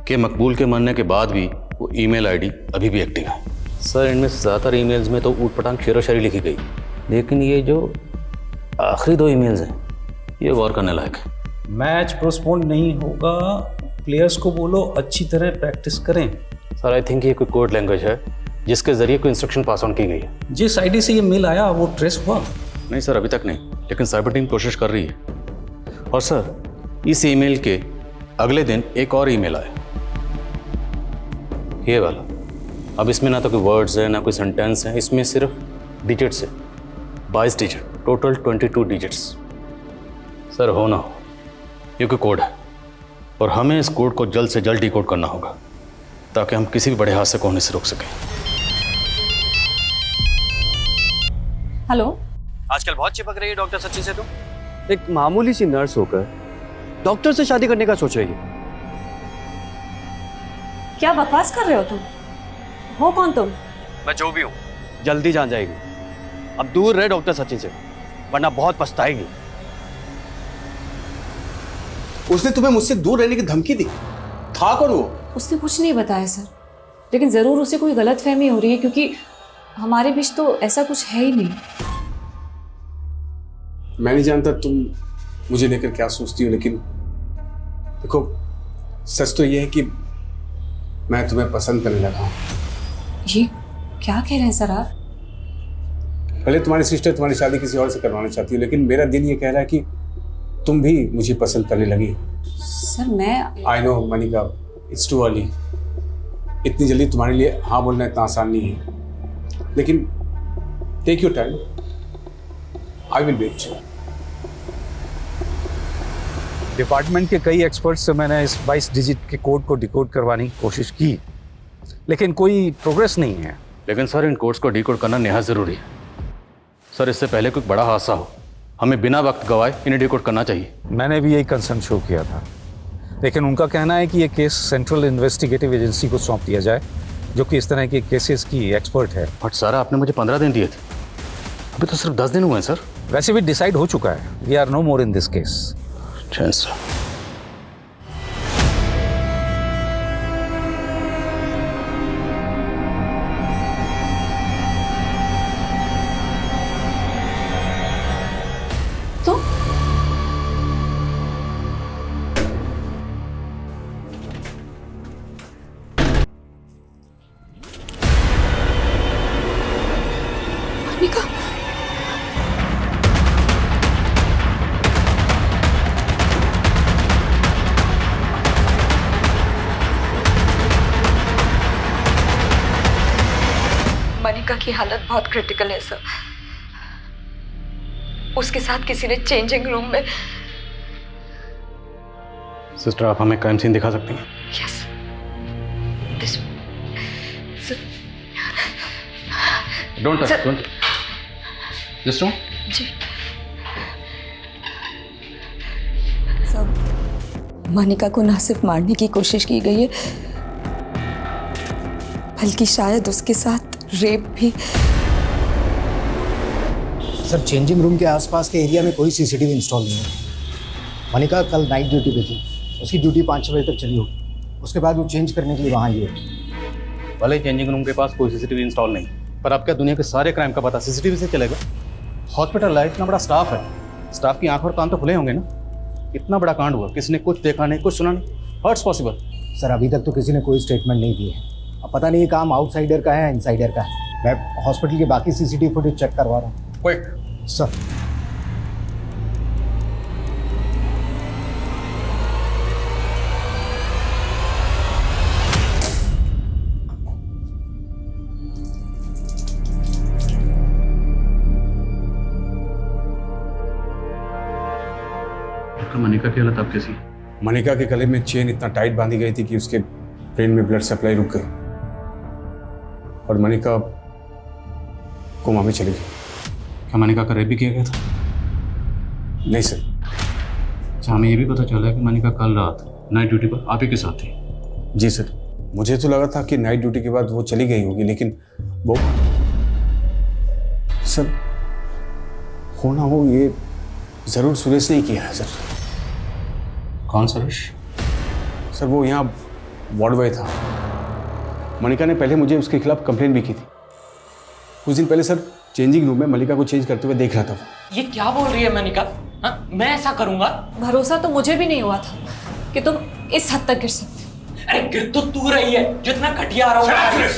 कि मकबूल के मरने के बाद भी वो ईमेल आईडी अभी भी एक्टिव है। सर, इनमें से ज़्यादातर ईमेल्स में तो ऊट पटांग शेरोशायरी लिखी गई, लेकिन ये जो आखिरी 2 ईमेल्स हैं, ये गौर करने लायक है। मैच पोस्टपोन नहीं होगा, प्लेयर्स को बोलो अच्छी तरह प्रैक्टिस करें। सर, आई थिंक ये कोई कोड लैंग्वेज है जिसके जरिए कोई इंस्ट्रक्शन पास ऑन की गई है। जिस आईडी से ये मेल आया वो ट्रेस हुआ? नहीं सर, अभी तक नहीं, लेकिन साइबर टीम कोशिश कर रही है। और सर, इस ईमेल के अगले दिन एक और ईमेल आया, ये वाला। अब इसमें ना तो कोई वर्ड्स है ना कोई सेंटेंस है, इसमें सिर्फ डिजिट्स है, 22 डिजिट, टोटल 22 डिजिट्स। सर, हो ना हो, ये कोई कोड है और हमें इस कोड को जल्द से जल्द डिकोड करना होगा ताकि हम किसी भी बड़े हादसे को होने से रोक सकें। हेलो, आजकल बहुत चिपक रही है डॉक्टर सचिन से। तुम एक मामूली सी नर्स होकर डॉक्टर से शादी करने का सोच रही है। क्या बकवास कर रहे हो तुम? हो कौन तुम? मैं जो भी हूँ, जल्दी जान जाएगी। अब दूर रहे डॉक्टर सचिन से, वरना बहुत पछताएगी। उसने तुम्हें मुझसे दूर रहने की धमकी दी? था कौन वो? उसने कुछ नहीं बताया सर, लेकिन जरूर उसे कोई गलतफहमी हो रही है, क्योंकि हमारे बीच तो ऐसा कुछ है ही नहीं। मैं नहीं जानता तुम मुझे लेकर क्या सोचती हो, लेकिन देखो, सच तो ये है कि मैं तुम्हें पसंद करने लगा हूँ। ये क्या कह रहे हैं सर आप? पहले तुम्हारी सिस्टर तुम्हारी शादी किसी और से करवाना चाहती है, लेकिन मेरा दिल ये कह रहा है कि तुम भी मुझे पसंद करने लगी हो। सर मैं I know Manika, it's too early. इतनी जल्दी तुम्हारे लिए हाँ बोलना इतना आसान नहीं है, लेकिन take your time, I will wait. Department के कई एक्सपर्ट्स से मैंने इस 22 डिजिट के कोड को डिकोड करवाने की कोशिश की, लेकिन कोई प्रोग्रेस नहीं है। लेकिन सर, इन कोड्स को डिकोड करना निहायत ज़रूरी है। सर, इससे पहले कोई बड़ा हादसा हो, हमें बिना वक्त गवाए इन्हें डिकोड करना चाहिए। मैंने भी यही कंसर्न शो किया था, लेकिन उनका कहना है कि ये केस सेंट्रल इन्वेस्टिगेटिव एजेंसी को सौंप दिया जाए, जो कि इस तरह के केसेस की एक्सपर्ट है। बट सर, आपने मुझे 15 दिन दिए थे, अभी तो सिर्फ 10 दिन हुए हैं सर। वैसे भी डिसाइड हो चुका है, we are no more in this case. Sir, Manika की हालत बहुत क्रिटिकल है सर। उसके साथ किसी ने चेंजिंग रूम में। सिस्टर, आप हमें क्राइम सीन दिखा सकती हैं? Yes, this don't touch, don't just no. जी सब, मनिका को ना सिर्फ मारने की कोशिश की गई है, बल्कि शायद उसके साथ रेप भी। सर, चेंजिंग रूम के आसपास के एरिया में कोई सीसीटीवी इंस्टॉल नहीं है। मनिका कल नाइट ड्यूटी पे थी, उसकी ड्यूटी 5-6 बजे तक चली होगी। उसके बाद वो चेंज करने के लिए वहाँ आई होगी। भले चेंजिंग रूम के पास कोई सीसीटीवी इंस्टॉल नहीं, पर अब क्या दुनिया के सारे क्राइम का पता सीसीटीवी से चलेगा? हॉस्पिटल है, इतना बड़ा स्टाफ है, स्टाफ की आंख और कान तो खुले होंगे ना। इतना बड़ा कांड हुआ, किसी ने कुछ देखा नहीं, कुछ सुना नहीं। How it's possible? सर, अभी तक तो किसी ने कोई स्टेटमेंट नहीं दी है। अब पता नहीं ये काम आउटसाइडर का है इनसाइडर का है। मैं हॉस्पिटल के बाकी सीसीटीवी फुटेज चेक करवा रहा हूँ। Quick sir. मनिका की हालत अब कैसी? मनिका के गले में चेन इतना टाइट बांधी गई थी कि उसके ब्रेन में ब्लड सप्लाई रुक गई और मनिका कोमा में चली गई। क्या मनिका का रेप भी किया गया था? नहीं सर। अच्छा, हमें ये भी पता चला है कि मनिका कल रात नाइट ड्यूटी पर आप ही के साथ थी। जी सर। मुझे तो लगा था कि नाइट ड्यूटी के बाद वो चली गई होगी, लेकिन वो सर हो ना हो ये जरूर सुरेश ने किया है सर। कौन सुरेश? सर वो यहाँ वार्ड बॉय था। मनिका ने पहले मुझे उसके खिलाफ कंप्लेंट भी की थी। कुछ दिन पहले सर चेंजिंग रूम में मलिका को चेंज करते हुए देख रहा था। ये क्या बोल रही है मनिका? हाँ, मैं ऐसा करूंगा? भरोसा तो मुझे भी नहीं हुआ था कि तुम इस हद तक गिर सकते। अरे गिर तो तू रही है जो इतना घटिया रहा है।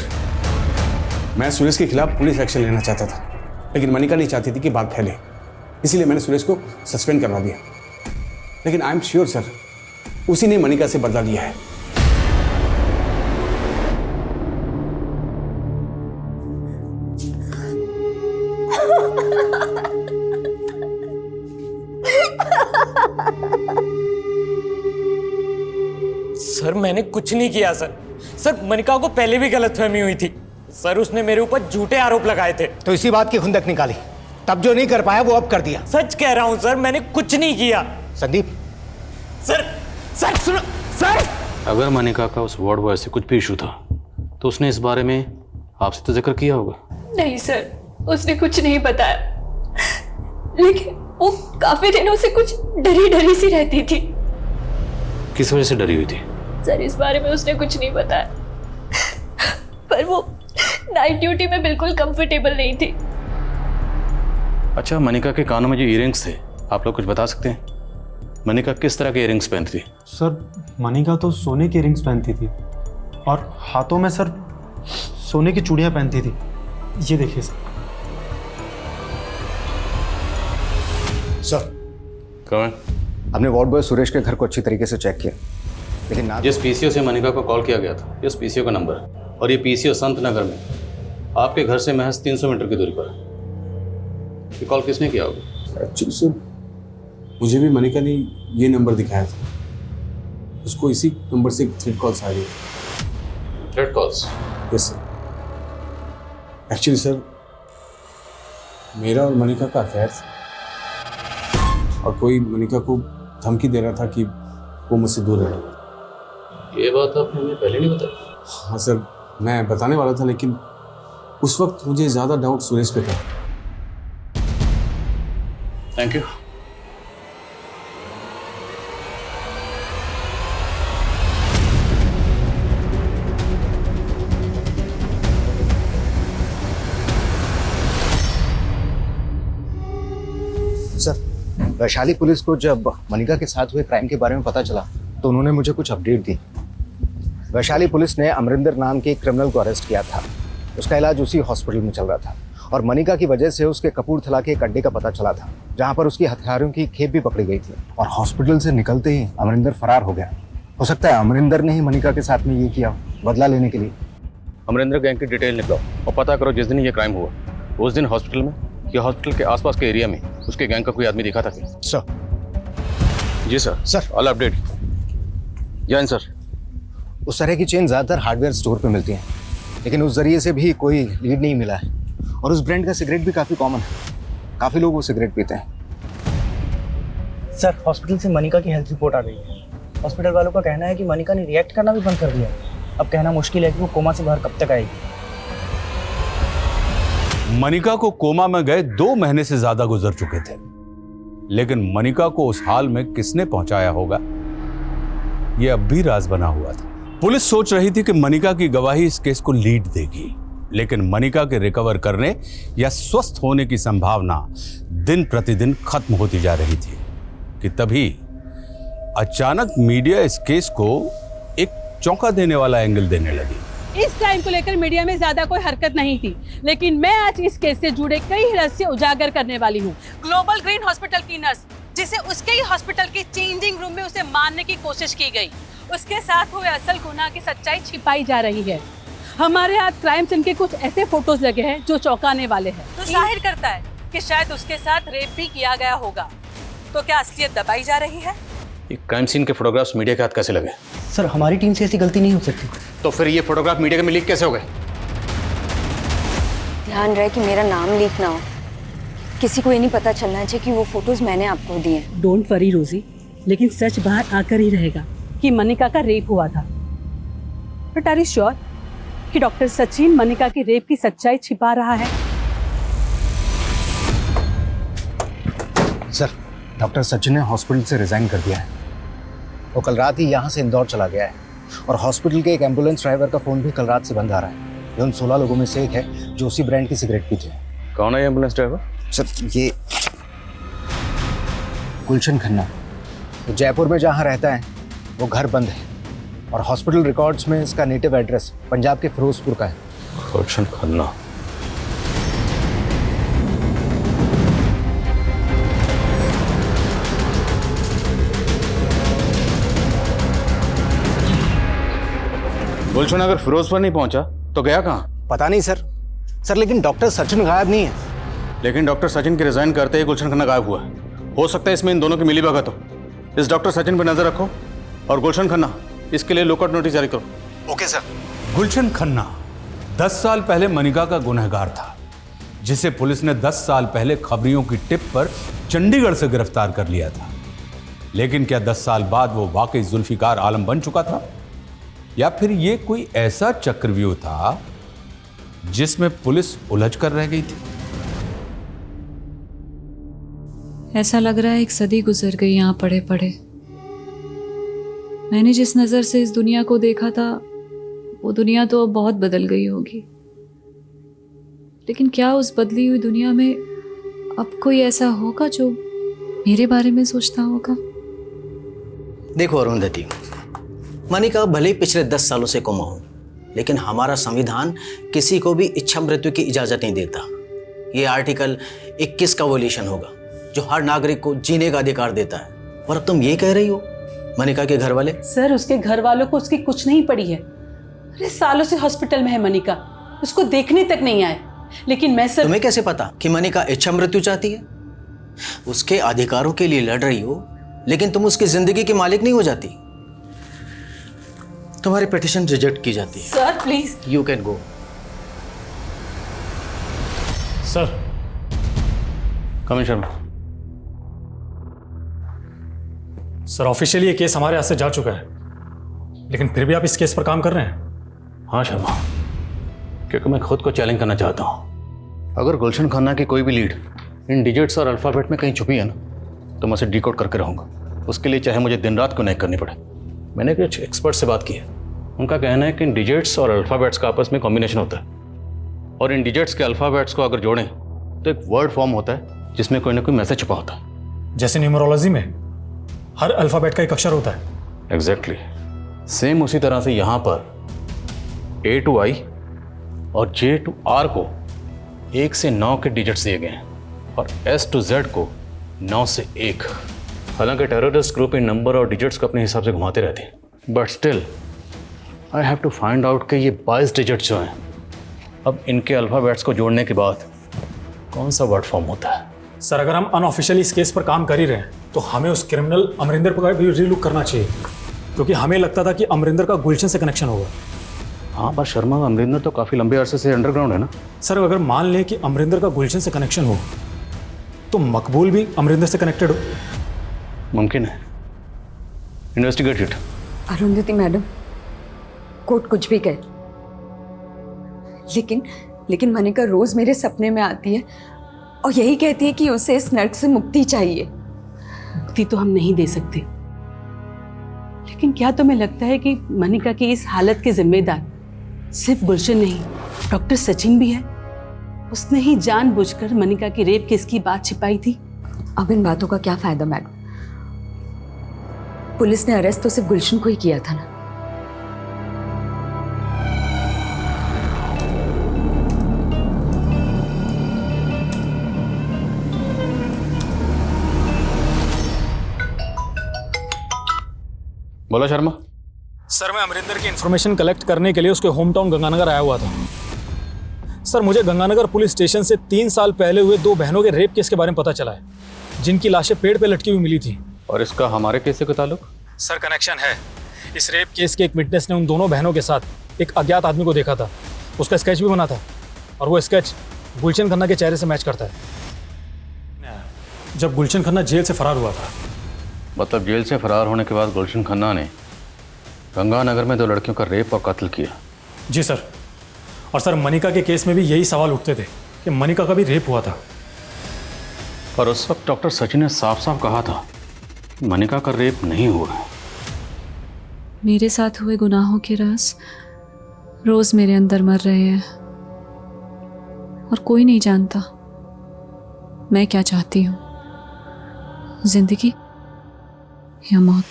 मैं सुरेश के खिलाफ पुलिस एक्शन लेना चाहता था, लेकिन मनिका नहीं चाहती थी कि बात फैले, इसीलिए मैंने सुरेश को सस्पेंड करवा दिया। लेकिन आई एम श्योर सर उसी ने मनिका से बदला लिया है। सर मैंने कुछ नहीं किया सर। सर मनिका को पहले भी गलतफहमी हुई थी सर, उसने मेरे ऊपर झूठे आरोप लगाए थे। तो इसी बात की खुंदक निकाली, तब जो नहीं कर पाया वो अब कर दिया। सच कह रहा हूं सर, मैंने कुछ नहीं किया। संदीप सर सर सुनो सर। अगर मनिका का उस वार्ड बॉय से कुछ भी इशू था तो उसने इस बारे में आपसे तो जिक्र किया होगा। नहीं सर, उसने कुछ नहीं बताया, लेकिन वो काफी दिनों से कुछ डरी डरी सी रहती थी। किस वजह से डरी हुई थी? सर इस बारे में उसने कुछ नहीं बताया, पर वो नाइट ड्यूटी में बिल्कुल कंफर्टेबल नहीं थी। अच्छा, मनिका के कानों में जो ईयरिंग्स थे, आप लोग कुछ बता सकते हैं? मनिका किस तरह के ईयरिंग्स पहनती थी? सर मनिका तो सोने की रिंग्स पहनती थी और हाथों में सर सोने की चूड़ियां पहनती थी। ये देखिए सर। सर कौन? हमने वार्ड बॉय सुरेश के घर को अच्छी तरीके से चेक किया, लेकिन ना जिस पीसीओ से मनिका को कॉल किया गया था, इस पीसीओ का नंबर है और ये पीसीओ संत नगर में आपके घर से महज 300 मीटर की दूरी पर है। ये कॉल किसने किया होगा? एक्चुअली सर मुझे भी मनिका ने ये नंबर दिखाया था, उसको इसी नंबर से थ्रेट कॉल्स आ रही है। Threat calls? Yes sir. Actually sir मेरा और मनिका का अफेयर था और कोई मनिका को धमकी दे रहा था कि वो मुझसे दूर रहे। ये बात आपने मुझे पहले नहीं बताई? हाँ सर, मैं बताने वाला था, लेकिन उस वक्त मुझे ज़्यादा डाउट सुरेश पे था। Thank you. Sir Vaishali police को जब मनिका के साथ हुए क्राइम के बारे में पता चला तो उन्होंने मुझे कुछ अपडेट दी। वैशाली पुलिस ने अमरिंदर नाम के क्रिमिनल को अरेस्ट किया था। उसका इलाज उसी हॉस्पिटल में चल रहा था और मनिका की वजह से उसके कपूरथला के एक अड्डे का पता चला था, जहां पर उसकी हथियारों की खेप भी पकड़ी गई थी और हॉस्पिटल से निकलते ही अमरिंदर फरार हो गया। हो सकता है अमरिंदर ने ही मनिका के साथ में ये किया, बदला लेने के लिए। अमरिंदर गैंग की डिटेल निकलो और पता करो जिस दिन ये क्राइम हुआ उस दिन हॉस्पिटल में या हॉस्पिटल के आसपास के एरिया में उसके गैंग का कोई आदमी दिखा था क्या? सर। जी sir. Sir all update. Jain sir. उस तरह की चेन ज़्यादातर हार्डवेयर स्टोर पे मिलती हैं, लेकिन उस जरिए से भी कोई लीड नहीं मिला है और उस ब्रांड का सिगरेट भी काफ़ी कॉमन है, काफ़ी लोग वो सिगरेट पीते हैं। सर हॉस्पिटल से मनिका की हेल्थ रिपोर्ट आ गई है। हॉस्पिटल वालों का कहना है कि मनिका ने रिएक्ट करना भी बंद कर दिया। अब कहना मुश्किल है कि वो कोमा से बाहर कब तक आएगी। मनिका को कोमा में गए 2 महीने से ज्यादा गुजर चुके थे, लेकिन मनिका को उस हाल में किसने पहुंचाया होगा यह अब भी राज बना हुआ था। पुलिस सोच रही थी कि मनिका की गवाही इस केस को लीड देगी, लेकिन मनिका के रिकवर करने या स्वस्थ होने की संभावना दिन प्रतिदिन खत्म होती जा रही थी कि तभी अचानक मीडिया इस केस को एक चौंका देने वाला एंगल देने लगी। इस क्राइम को लेकर मीडिया में ज्यादा कोई हरकत नहीं थी, लेकिन मैं आज इस केस से जुड़े कई रहस्य उजागर करने वाली हूँ। ग्लोबल ग्रीन हॉस्पिटल की नर्स, जिसे उसके ही हॉस्पिटल के चेंजिंग रूम में उसे मारने की कोशिश की गई, उसके साथ हुए असल गुनाह की सच्चाई छिपाई जा रही है। हमारे हाथ क्राइम सीन के कुछ ऐसे फोटोज लगे हैं जो चौंकाने वाले हैं, तो जाहिर करता है कि शायद उसके साथ रेप भी किया गया होगा। तो क्या असलियत दबाई जा रही है? ये क्राइम सीन के फोटोग्राफ्स मीडिया के हाथ कैसे लगे? सर हमारी टीम से ऐसी गलती नहीं हो सकती। तो फिर ये फोटोग्राफ मीडिया में लीक कैसे हो गए? ध्यान रहे कि मेरा नाम लीक ना हो, किसी को ये नहीं पता चलना चाहिए कि वो फोटोज मैंने आपको दिए। डोंट वरी रोजी, लेकिन सच बाहर आकर ही रहेगा कि मनिका का रेप हुआ था। बट आर यू श्योर कि डॉक्टर सचिन मनिका की रेप की सच्चाई छिपा रहा है? सर, डॉक्टर सचिन ने हॉस्पिटल से रिजाइन कर दिया है। वो कल रात ही यहाँ से इंदौर चला गया है और हॉस्पिटल के एक एम्बुलेंस ड्राइवर का फ़ोन भी कल रात से बंद आ रहा है। ये उन 16 लोगों में से एक है जो उसी ब्रांड की सिगरेट पीते हैं। कौन है एम्बुलेंस ड्राइवर? सर, ये गुलशन खन्ना। वो जयपुर में जहाँ रहता है वो घर बंद है और हॉस्पिटल रिकॉर्ड्स में इसका नेटिव एड्रेस पंजाब के फिरोजपुर का है। गुलशन खन्ना। गुलशन अगर फिरोजपुर नहीं पहुंचा तो गया कहाँ? पता नहीं सर, लेकिन डॉक्टर सचिन गायब नहीं है। लेकिन डॉक्टर सचिन के रिजाइन करते ही गुलशन खन्ना गायब हुआ है। हो सकता है इसमें इन दोनों की मिली भगत हो। इस डॉक्टर सचिन पर नजर रखो और गुलशन खन्ना इसके लिए लुकआउट नोटिस जारी करो। Okay sir. गुलशन खन्ना 10 साल पहले मनिका का गुनहगार था, जिसे पुलिस ने 10 साल पहले खबरियों की टिप पर चंडीगढ़ से गिरफ्तार कर लिया था। लेकिन क्या 10 साल बाद वो वाकई जुल्फिकार आलम बन चुका था, या फिर ये कोई ऐसा चक्रव्यूह था जिसमें पुलिस उलझ कर रह गई थी? ऐसा लग रहा है एक सदी गुजर गई यहाँ पड़े पड़े। मैंने जिस नज़र से इस दुनिया को देखा था वो दुनिया तो अब बहुत बदल गई होगी। लेकिन क्या उस बदली हुई दुनिया में अब कोई ऐसा होगा जो मेरे बारे में सोचता होगा? देखो अरुंधति, मनिका भले ही पिछले 10 सालों से कोमा हो, लेकिन हमारा संविधान किसी को भी इच्छा मृत्यु की इजाजत नहीं देता। ये आर्टिकल 21 का वोल्यूशन होगा जो हर नागरिक को जीने का अधिकार देता है। और अब तुम ये कह रही हो मनिका के घर वाले? सर, उसके घर वालों को उसकी कुछ नहीं पड़ी है। अरे सालों से हॉस्पिटल में है मनिका, उसको देखने तक नहीं आए। लेकिन मैं सर, तुम्हें कैसे पता कि मनिका इच्छा मृत्यु चाहती है? उसके अधिकारों के लिए लड़ रही हो, लेकिन तुम उसकी जिंदगी की मालिक नहीं हो जाती। तुम्हारी पिटीशन रिजेक्ट की जाती है। Sir please, you can go. Sir. Commissioner Sharma. Sir, officially ये केस हमारे हाथ से जा चुका है, लेकिन फिर भी आप इस केस पर काम कर रहे हैं? हाँ शर्मा, क्योंकि मैं खुद को चैलेंज करना चाहता हूँ। अगर गुलशन खन्ना की कोई भी लीड इन डिजिट्स और अल्फ़ाबेट में कहीं छुपी है ना, तो मैं उसे डिकोड करके रहूँगा। उसके लिए चाहे मुझे दिन रात को नहीं करनी पड़े। मैंने कुछ एक्सपर्ट से बात की है, उनका कहना है कि इन डिजिट्स और अल्फ़ाबेट्स का आपस में कॉम्बिनेशन होता है, और इन डिजिट्स के अल्फ़ाबेट्स को अगर जोड़ें तो एक वर्ड फॉर्म होता है जिसमें कोई ना कोई मैसेज छुपा होता है। जैसे न्यूमरोलॉजी में हर अल्फ़ाबेट का एक अक्षर होता है। एग्जैक्टली सेम उसी तरह से यहाँ पर A to I और J to R को 1 से 9 के डिजिट्स दिए गए हैं, और S to Z को 9 से 1। हालांकि टेररिस्ट ग्रुप इन नंबर और डिजिट्स को अपने हिसाब से घुमाते रहते हैं, but still I have to find out कि ये 22 डिजिट्स जो हैं, अब इनके अल्फ़ाबेट्स को जोड़ने के बाद कौन सा वर्ड फॉर्म होता है। सर, अगर हम अनऑफिशियली इस केस पर काम कर ही रहे हैं तो हमें उस क्रिमिनल अमरिंदर पर भी रीलुक करना चाहिए, क्योंकि हमें लगता था कि अमरिंदर का गुलशन से कनेक्शन होगा। हाँ, पर शर्मा, अमरिंदर तो काफ़ी लंबे अरसे से अंडरग्राउंड है ना। सर, अगर मान लें कि अमरिंदर का गुलशन से कनेक्शन हो तो मकबूल भी अमरिंदर से कनेक्टेड हो। मुमकिन है। Investigate it. Arundhati madam, court कुछ भी कहे, लेकिन मनिका रोज मेरे सपने में आती है और यही कहती है कि उसे इस नर्क से मुक्ति चाहिए। मुक्ति तो हम नहीं दे सकते, लेकिन क्या तुम्हें लगता है कि मनिका की इस हालत के जिम्मेदार सिर्फ गुलशन नहीं, डॉक्टर सचिन भी है? उसने ही जानबूझकर मनिका की रेप केस की बात छिपाई थी। अब इन बातों का क्या फायदा मैडम? पुलिस ने अरेस्ट तो सिर्फ गुलशन को ही किया था ना। बोला शर्मा। सर, मैं अमरिंदर की इंफॉर्मेशन कलेक्ट करने के लिए उसके होम टाउन गंगानगर आया हुआ था। सर, मुझे गंगानगर पुलिस स्टेशन से 3 साल पहले हुए 2 बहनों के रेप केस के बारे में पता चला है, जिनकी लाशें पेड़ पे लटकी हुई मिली थी। और इसका हमारे केस से कोई ताल्लुक? सर, कनेक्शन है। इस रेप केस के एक विटनेस ने उन दोनों बहनों के साथ एक अज्ञात आदमी को देखा था। उसका स्केच भी बना था, और वो स्केच गुलशन खन्ना के चेहरे से मैच करता है। जब गुलशन खन्ना जेल से फरार हुआ था। मतलब जेल से फरार होने के बाद गुलशन खन्ना ने गंगानगर में 2 लड़कियों का रेप और कत्ल किया। जी सर। और सर मनिका के केस में भी यही सवाल उठते थे कि मनिका का भी रेप हुआ था। पर उस वक्त डॉक्टर सचिन ने साफ साफ कहा था कि मनिका का रेप नहीं हुआ है। मेरे साथ हुए गुनाहों के राज रोज मेरे अंदर मर रहे हैं और कोई नहीं जानता मैं क्या चाहती हूँ, जिंदगी या मौत।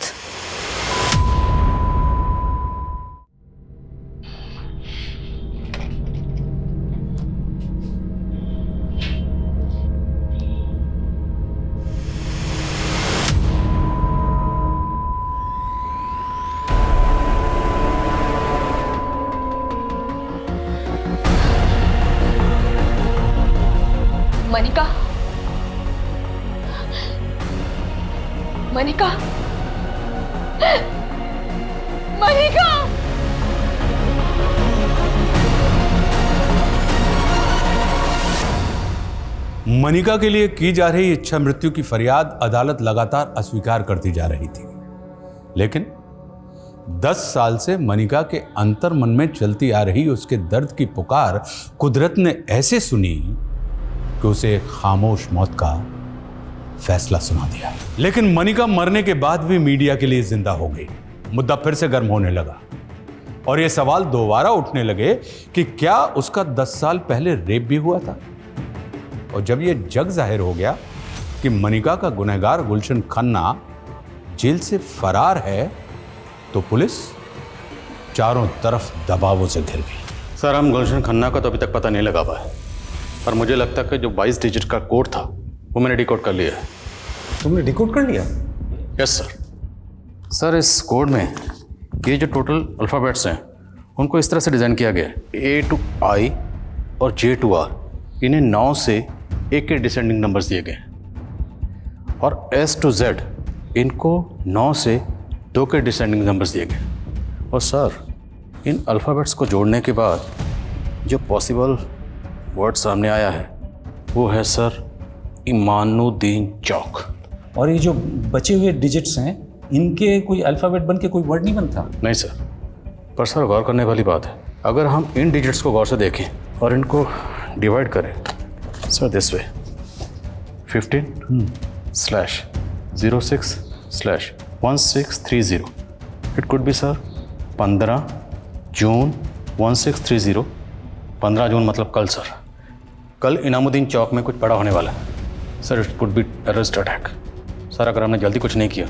मनिका, मनिका, मनिका। मनिका के लिए की जा रही इच्छा मृत्यु की फरियाद अदालत लगातार अस्वीकार करती जा रही थी, लेकिन 10 साल से मनिका के अंतर मन में चलती आ रही उसके दर्द की पुकार कुदरत ने ऐसे सुनी कि उसे एक खामोश मौत का फैसला सुना दिया। लेकिन मनिका मरने के बाद भी मीडिया के लिए जिंदा हो गई। मुद्दा फिर से गर्म होने लगा और ये सवाल दोबारा उठने लगे कि क्या उसका 10 साल पहले रेप भी हुआ था। और जब यह जग जाहिर हो गया कि मनिका का गुनहगार गुलशन खन्ना जेल से फरार है, तो पुलिस चारों तरफ दबावों से घिर गई। सर, हम गुलशन खन्ना का तो अभी तक पता नहीं लगा पाए, पर मुझे लगता है कि जो 22 डिजिट का कोड था वो मैंने डिकोड कर लिया है। तुमने डिकोड कर लिया? Yes sir. सर, इस कोड में ये जो टोटल अल्फ़ाबेट्स हैं उनको इस तरह से डिज़ाइन किया गया है, A to I और J to R, इन्हें 9 से 1 के डिसेंडिंग नंबर्स दिए गए हैं, और S to Z इनको 9 से 2 के डिसेंडिंग नंबर्स दिए गए। और सर, इन अल्फ़ाबेट्स को जोड़ने के बाद जो पॉसिबल वर्ड सामने आया है वो है सर इमानुद्दीन चौक। और ये जो बचे हुए डिजिट्स हैं इनके कोई अल्फ़ाबेट बन के कोई वर्ड नहीं बनता? नहीं सर, पर सर गौर करने वाली बात है, अगर हम इन डिजिट्स को गौर से देखें और इनको डिवाइड करें sir this way 15/06/1630, it could be sir 15 जून 1630। 15 जून मतलब कल सर। कल इनामुद्दीन चौक में कुछ बड़ा होने वाला है sir. It could be terrorist attack sir. अगर हमने जल्दी कुछ नहीं किया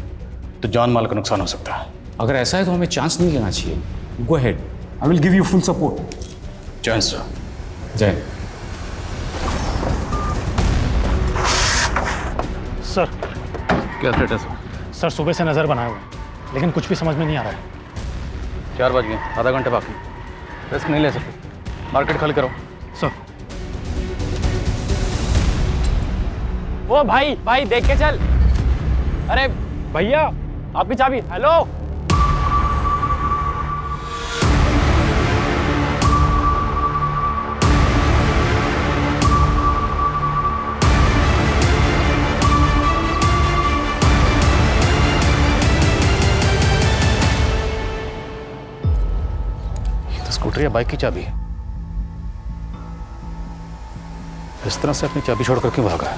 तो जान माल का नुकसान हो सकता है। अगर ऐसा है तो हमें चांस नहीं लेना चाहिए। Go ahead, I will give you full support. जय हिंद सर। जय। सर क्या थ्रेट है सर? सर सुबह से नज़र बनाए हुए, लेकिन कुछ भी समझ में नहीं आ रहा है। 4 बज गए, आधा घंटे बाकी, रिस्क नहीं ले सकते। मार्केट खाली करो सर। वो भाई देख के चल। अरे भैया आपकी चाबी। हेलो, ये तो स्कूटर या बाइक की चाबी है। इस तरह से अपनी चाबी छोड़कर क्यों भागा है?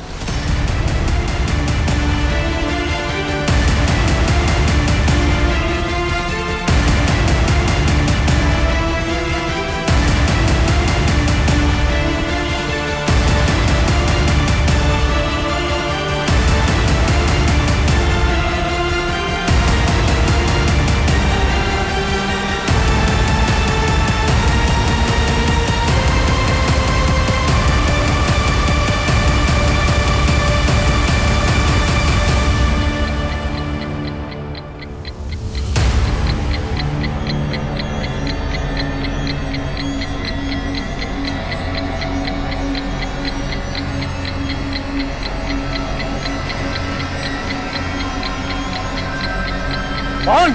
कौन?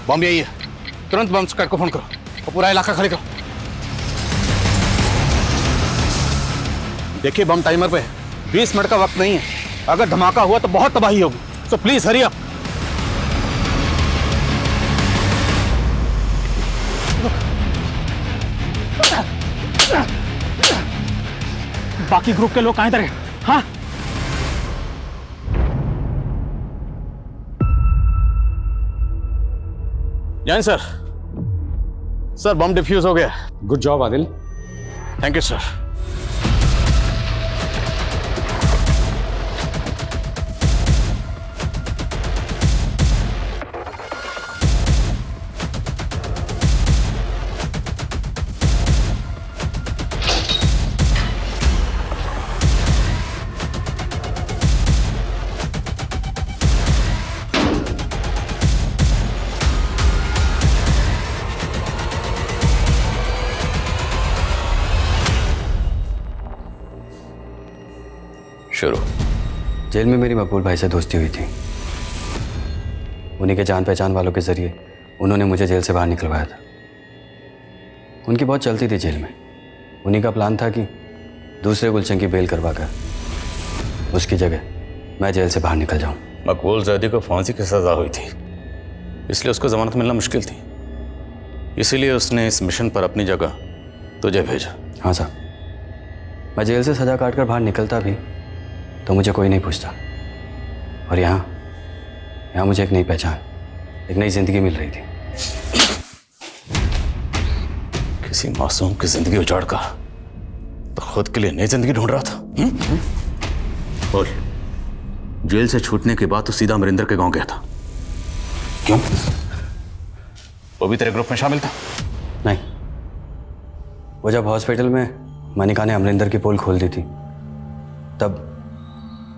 बम यही है, तुरंत बम स्क्वाड को फोन करो और पूरा इलाका खाली करो। देखिए बम टाइमर पे है, 20 मिनट का वक्त नहीं है। अगर धमाका हुआ तो बहुत तबाही होगी, सो प्लीज हरी अप। बाकी ग्रुप के लोग कहाँ इधर हैं? हाँ जैन सर, सर बम डिफ्यूज हो गया। Good job Adil. Thank you sir. शुरू। जेल में मेरी मकबूल भाई से दोस्ती हुई थी। उन्हीं के जान पहचान वालों के जरिए उन्होंने मुझे जेल से बाहर निकलवाया था। उनकी बहुत चलती थी जेल में। उन्हीं का प्लान था कि दूसरे गुलशन की बेल करवा कर उसकी जगह मैं जेल से बाहर निकल जाऊं। मकबूल जैदी को फांसी की सजा हुई थी, इसलिए उसको जमानत मिलना मुश्किल थी। इसीलिए उसने इस मिशन पर अपनी जगह तुझे भेजा। हाँ साहब, मैं जेल से सजा काट कर बाहर निकलता भी तो मुझे कोई नहीं पूछता, और यहाँ मुझे एक नई पहचान, एक नई जिंदगी मिल रही थी। किसी मासूम की जिंदगी उजाड़ कर तो खुद के लिए नई जिंदगी ढूंढ रहा था। बोल, जेल से छूटने के बाद तो सीधा अमरिंदर के गांव गया था, क्यों? वो भी तेरे ग्रुप में शामिल था? नहीं, वो जब हॉस्पिटल में मनिका ने अमरिंदर की पोल खोल दी थी, तब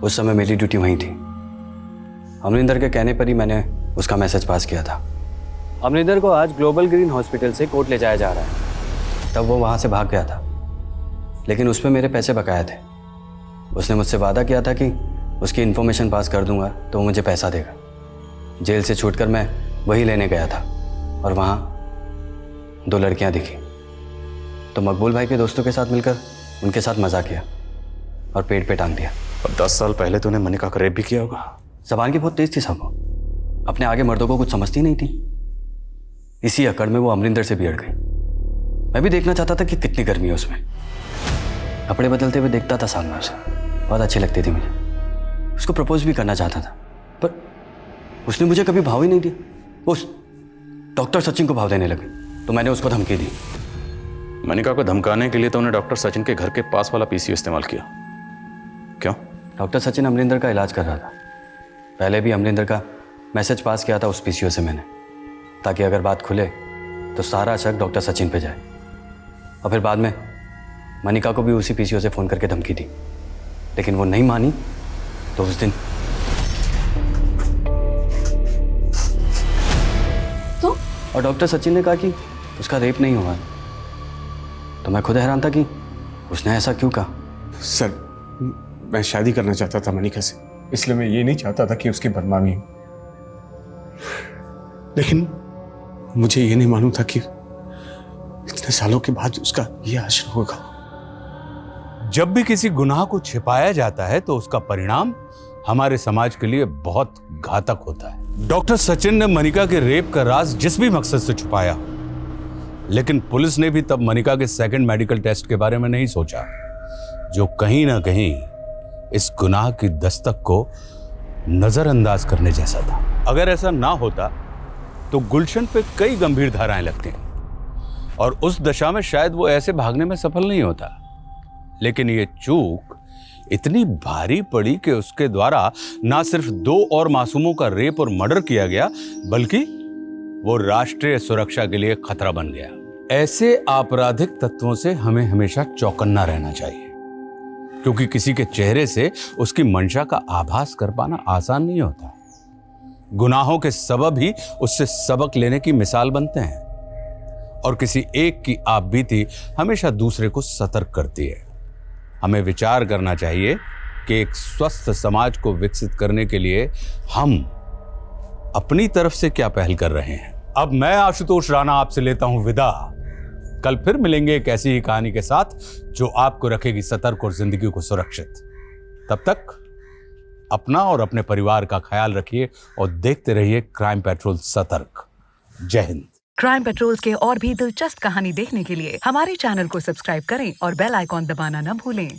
उस समय मेरी ड्यूटी वहीं थी। अमरिंदर के कहने पर ही मैंने उसका मैसेज पास किया था। अमरिंदर को आज ग्लोबल ग्रीन हॉस्पिटल से कोर्ट ले जाया जा रहा है। तब वो वहाँ से भाग गया था, लेकिन उस पर मेरे पैसे बकाया थे। उसने मुझसे वादा किया था कि उसकी इन्फॉर्मेशन पास कर दूंगा तो वो मुझे पैसा देगा। जेल से छूटकर मैं वही लेने गया था, और वहाँ 2 लड़कियाँ दिखी, तो मकबूल भाई के दोस्तों के साथ मिलकर उनके साथ मज़ा किया और पेट पे टांग दिया। और 10 साल पहले तूने मनिका का रेप भी किया होगा। जबान की बहुत तेज थी साहब, अपने आगे मर्दों को कुछ समझती नहीं थी। इसी अकड़ में वो अमरिंदर से बिगड़ गई। मैं भी देखना चाहता था कि कितनी गर्मी है उसमें। कपड़े बदलते हुए देखता था साल में उसे, बहुत अच्छी लगती थी मुझे। उसको प्रपोज भी करना चाहता था, पर उसने मुझे कभी भाव ही नहीं दिया। उस डॉक्टर सचिन को भाव देने लगी, तो मैंने उसको धमकी दी। मनिका को धमकाने के लिए तो उन्हें डॉक्टर सचिन के घर के पास वाला पीसीओ इस्तेमाल किया। क्यों? डॉक्टर सचिन अमरिंदर का इलाज कर रहा था। पहले भी अमरिंदर का मैसेज पास किया था उस पीसीओ से मैंने, ताकि अगर बात खुले तो सारा शक डॉक्टर सचिन पे जाए। और फिर बाद में मनिका को भी उसी पीसीओ से फ़ोन करके धमकी दी, लेकिन वो नहीं मानी। तो उस दिन तो और डॉक्टर सचिन ने कहा कि उसका रेप नहीं हुआ। तो मैं खुद हैरान था कि उसने ऐसा क्यों कहा। सर, मैं शादी करना चाहता था मनिका से, इसलिए मैं ये नहीं चाहता था कि उसकी बदनामी हो। लेकिन मुझे ये नहीं मालूम था कि इतने सालों के बाद उसका ये आश्रय होगा। जब भी किसी गुनाह को छिपाया जाता है तो उसका परिणाम हमारे समाज के लिए बहुत घातक होता है। डॉक्टर सचिन ने मनिका के रेप का राज जिस भी मकसद से छुपाया, लेकिन पुलिस ने भी तब मनिका के सेकंड मेडिकल टेस्ट के बारे में नहीं सोचा, जो कहीं ना कहीं इस गुनाह की दस्तक को नजरअंदाज करने जैसा था। अगर ऐसा ना होता तो गुलशन पे कई गंभीर धाराएं लगती और उस दशा में शायद वो ऐसे भागने में सफल नहीं होता। लेकिन ये चूक इतनी भारी पड़ी कि उसके द्वारा ना सिर्फ 2 और मासूमों का रेप और मर्डर किया गया, बल्कि वो राष्ट्रीय सुरक्षा के लिए खतरा बन गया। ऐसे आपराधिक तत्वों से हमें हमेशा चौकन्ना रहना चाहिए, क्योंकि किसी के चेहरे से उसकी मंशा का आभास कर पाना आसान नहीं होता। गुनाहों के सबब ही उससे सबक लेने की मिसाल बनते हैं, और किसी एक की आपबीती हमेशा दूसरे को सतर्क करती है। हमें विचार करना चाहिए कि एक स्वस्थ समाज को विकसित करने के लिए हम अपनी तरफ से क्या पहल कर रहे हैं। अब मैं आशुतोष राणा आपसे लेता हूं विदा। कल फिर मिलेंगे एक ऐसी ही कहानी के साथ जो आपको रखेगी सतर्क और जिंदगी को सुरक्षित। तब तक अपना और अपने परिवार का ख्याल रखिए और देखते रहिए क्राइम पेट्रोल सतर्क। जय हिंद। क्राइम पेट्रोल के और भी दिलचस्प कहानी देखने के लिए हमारे चैनल को सब्सक्राइब करें और बेल आइकॉन दबाना न भूलें।